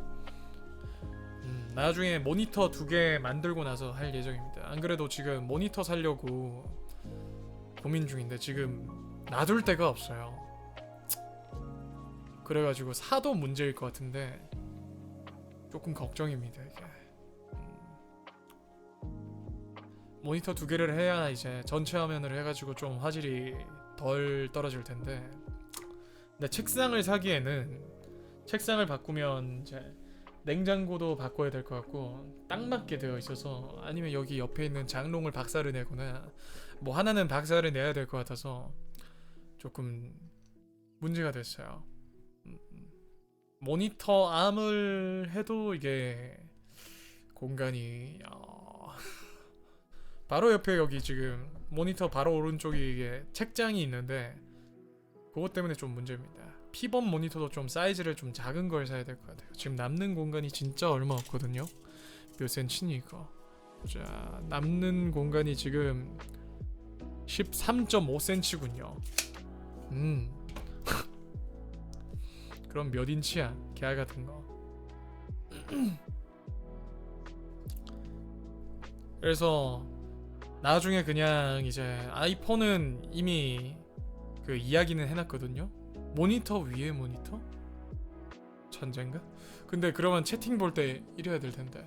나중에 모니터 2개 만들고 나서 할 예정입니다. 안 그래도 지금 모니터 사려고 고민 중인데 지금 놔둘 데가 없어요. 그래가지고 사도 문제일 것 같은데 조금 걱정입니다 이게. 모니터 2개를 해야 이제 전체 화면을 해가지고 좀 화질이 덜 떨어질 텐데, 근데 책상을 사기에는 책상을 바꾸면 이제 냉장고도 바꿔야 될 것 같고 딱 맞게 되어 있어서, 아니면 여기 옆에 있는 장롱을 박살을 내거나 뭐 하나는 박살을 내야 될 것 같아서 조금 문제가 됐어요. 모니터 암을 해도 이게 공간이 바로 옆에 여기 지금 모니터 바로 오른쪽에 이게 책장이 있는데 그것 때문에 좀 문제입니다. P번 모니터도 좀 사이즈를 좀 작은 걸 사야 될 것 같아요. 지금 남는 공간이 진짜 얼마 없거든요. 몇 센치니 이거. 자, 남는 공간이 지금 13.5cm군요. 그럼 몇 인치야? 개알 같은 거. 그래서 나중에 그냥 이제 아이폰은 이미 그 이야기는 해놨거든요. 모니터 위에 모니터? 천재인가? 근데 그러면 채팅 볼 때 이래야 될 텐데.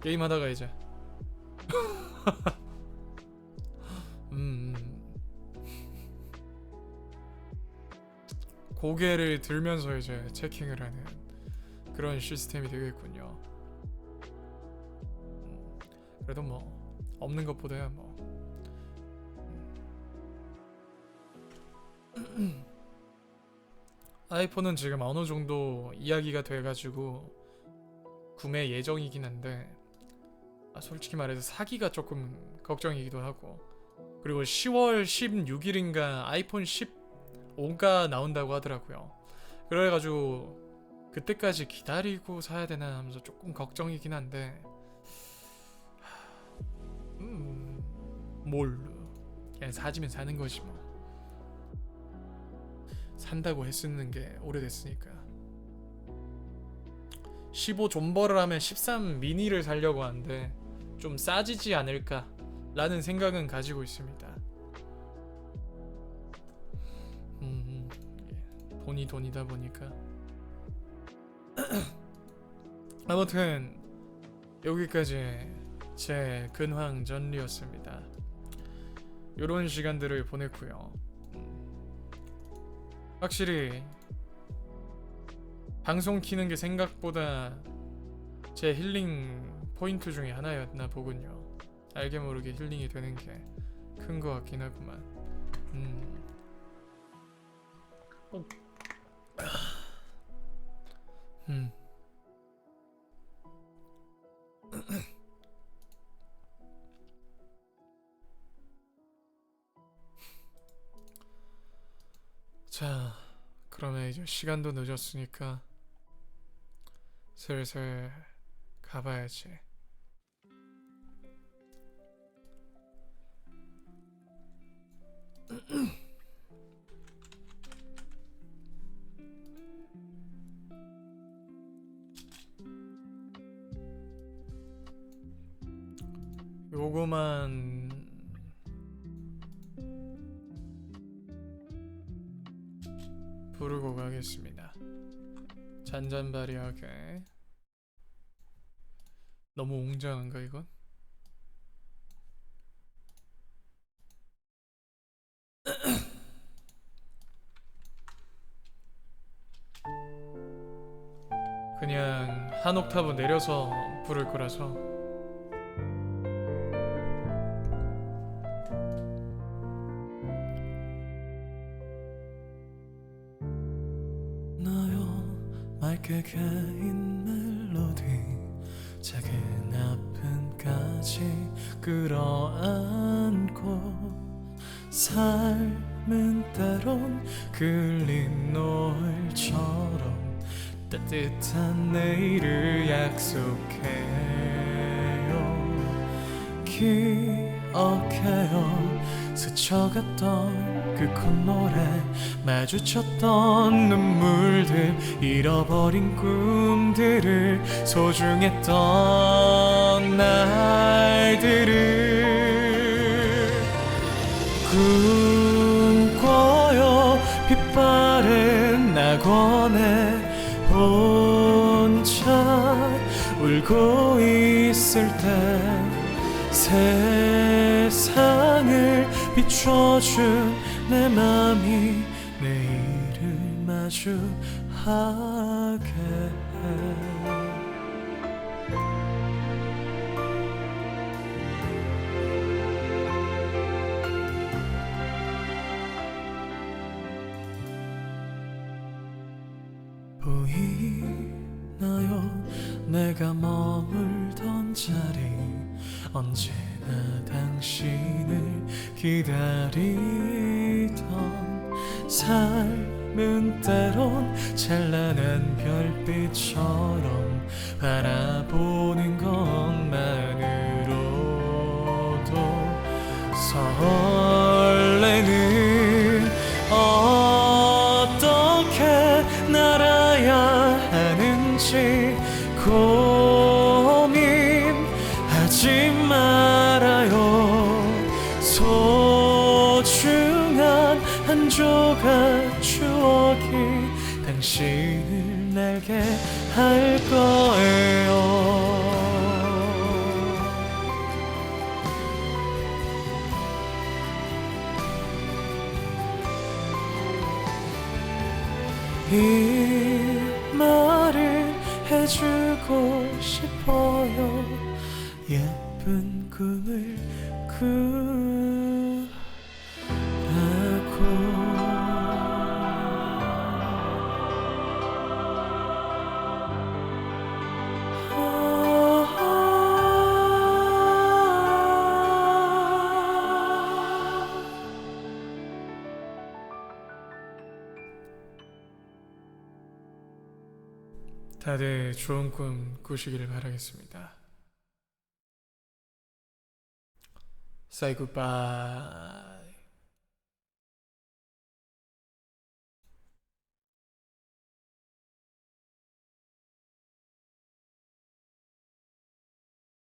게임하다가 이제 고개를 들면서 이제 체킹을 하는 그런 시스템이 되겠군요. 그래도 뭐 없는 것보다야 뭐. 아이폰은 지금 어느 정도 이야기가 돼가지고 구매 예정이긴 한데, 솔직히 말해서 사기가 조금 걱정이기도 하고, 그리고 10월 16일인가 아이폰 15가 나온다고 하더라고요. 그래가지고 그때까지 기다리고 사야 되나 하면서 조금 걱정이긴 한데, 뭘 그냥 사지면 사는 거지 뭐. 산다고 했쓰는 게 오래됐으니까. 15 존버를 하면 13 미니를 사려고 하는데 좀 싸지지 않을까 라는 생각은 가지고 있습니다. 돈이 돈이다 보니까. 아무튼 여기까지 제 근황 전리였습니다. 요런 시간들을 보냈고요. 확실히 방송 키는 게 생각보다 제 힐링 포인트 중에 하나였나 보군요. 알게 모르게 힐링이 되는 게 큰 거 같긴 하구만. 자, 그러면 이제 시간도 늦었으니까 슬슬 가봐야지. 요거만 부르고 가겠습니다. 잔잔바리하게. 너무 웅장한가 이건? 그냥 한 옥타브 내려서 부를 거라서. 너여 맑게 개인 멜로디 작은 아픔까지 끌어안고 삶은 때론 끌린 노을처럼 따뜻한 내일을 약속해요. 기억해요. 스쳐갔던 그 콧노래 마주쳤던 눈물들 잃어버린 꿈들을 소중했던 날들을 꿈꿔요. 빛바랜 낙원에 혼자 울고 있을 때 세상을 비춰준 내 맘이 내일을 마주하게 해. 보이나요? 내가 머물던 자리 언제나 당신을 기다리던 삶은 때론 찬란한 별빛처럼 바라보는 것만으로도 설레는 어떻게 날아야 하는지 고민하지 말아요. 소중한 한 조각 추억이 당신을 날게 할 거예요. 이 말을 해주고 싶어요. 예쁜 꿈을 다들 좋은 꿈 꾸시기를 바라겠습니다. Say goodbye.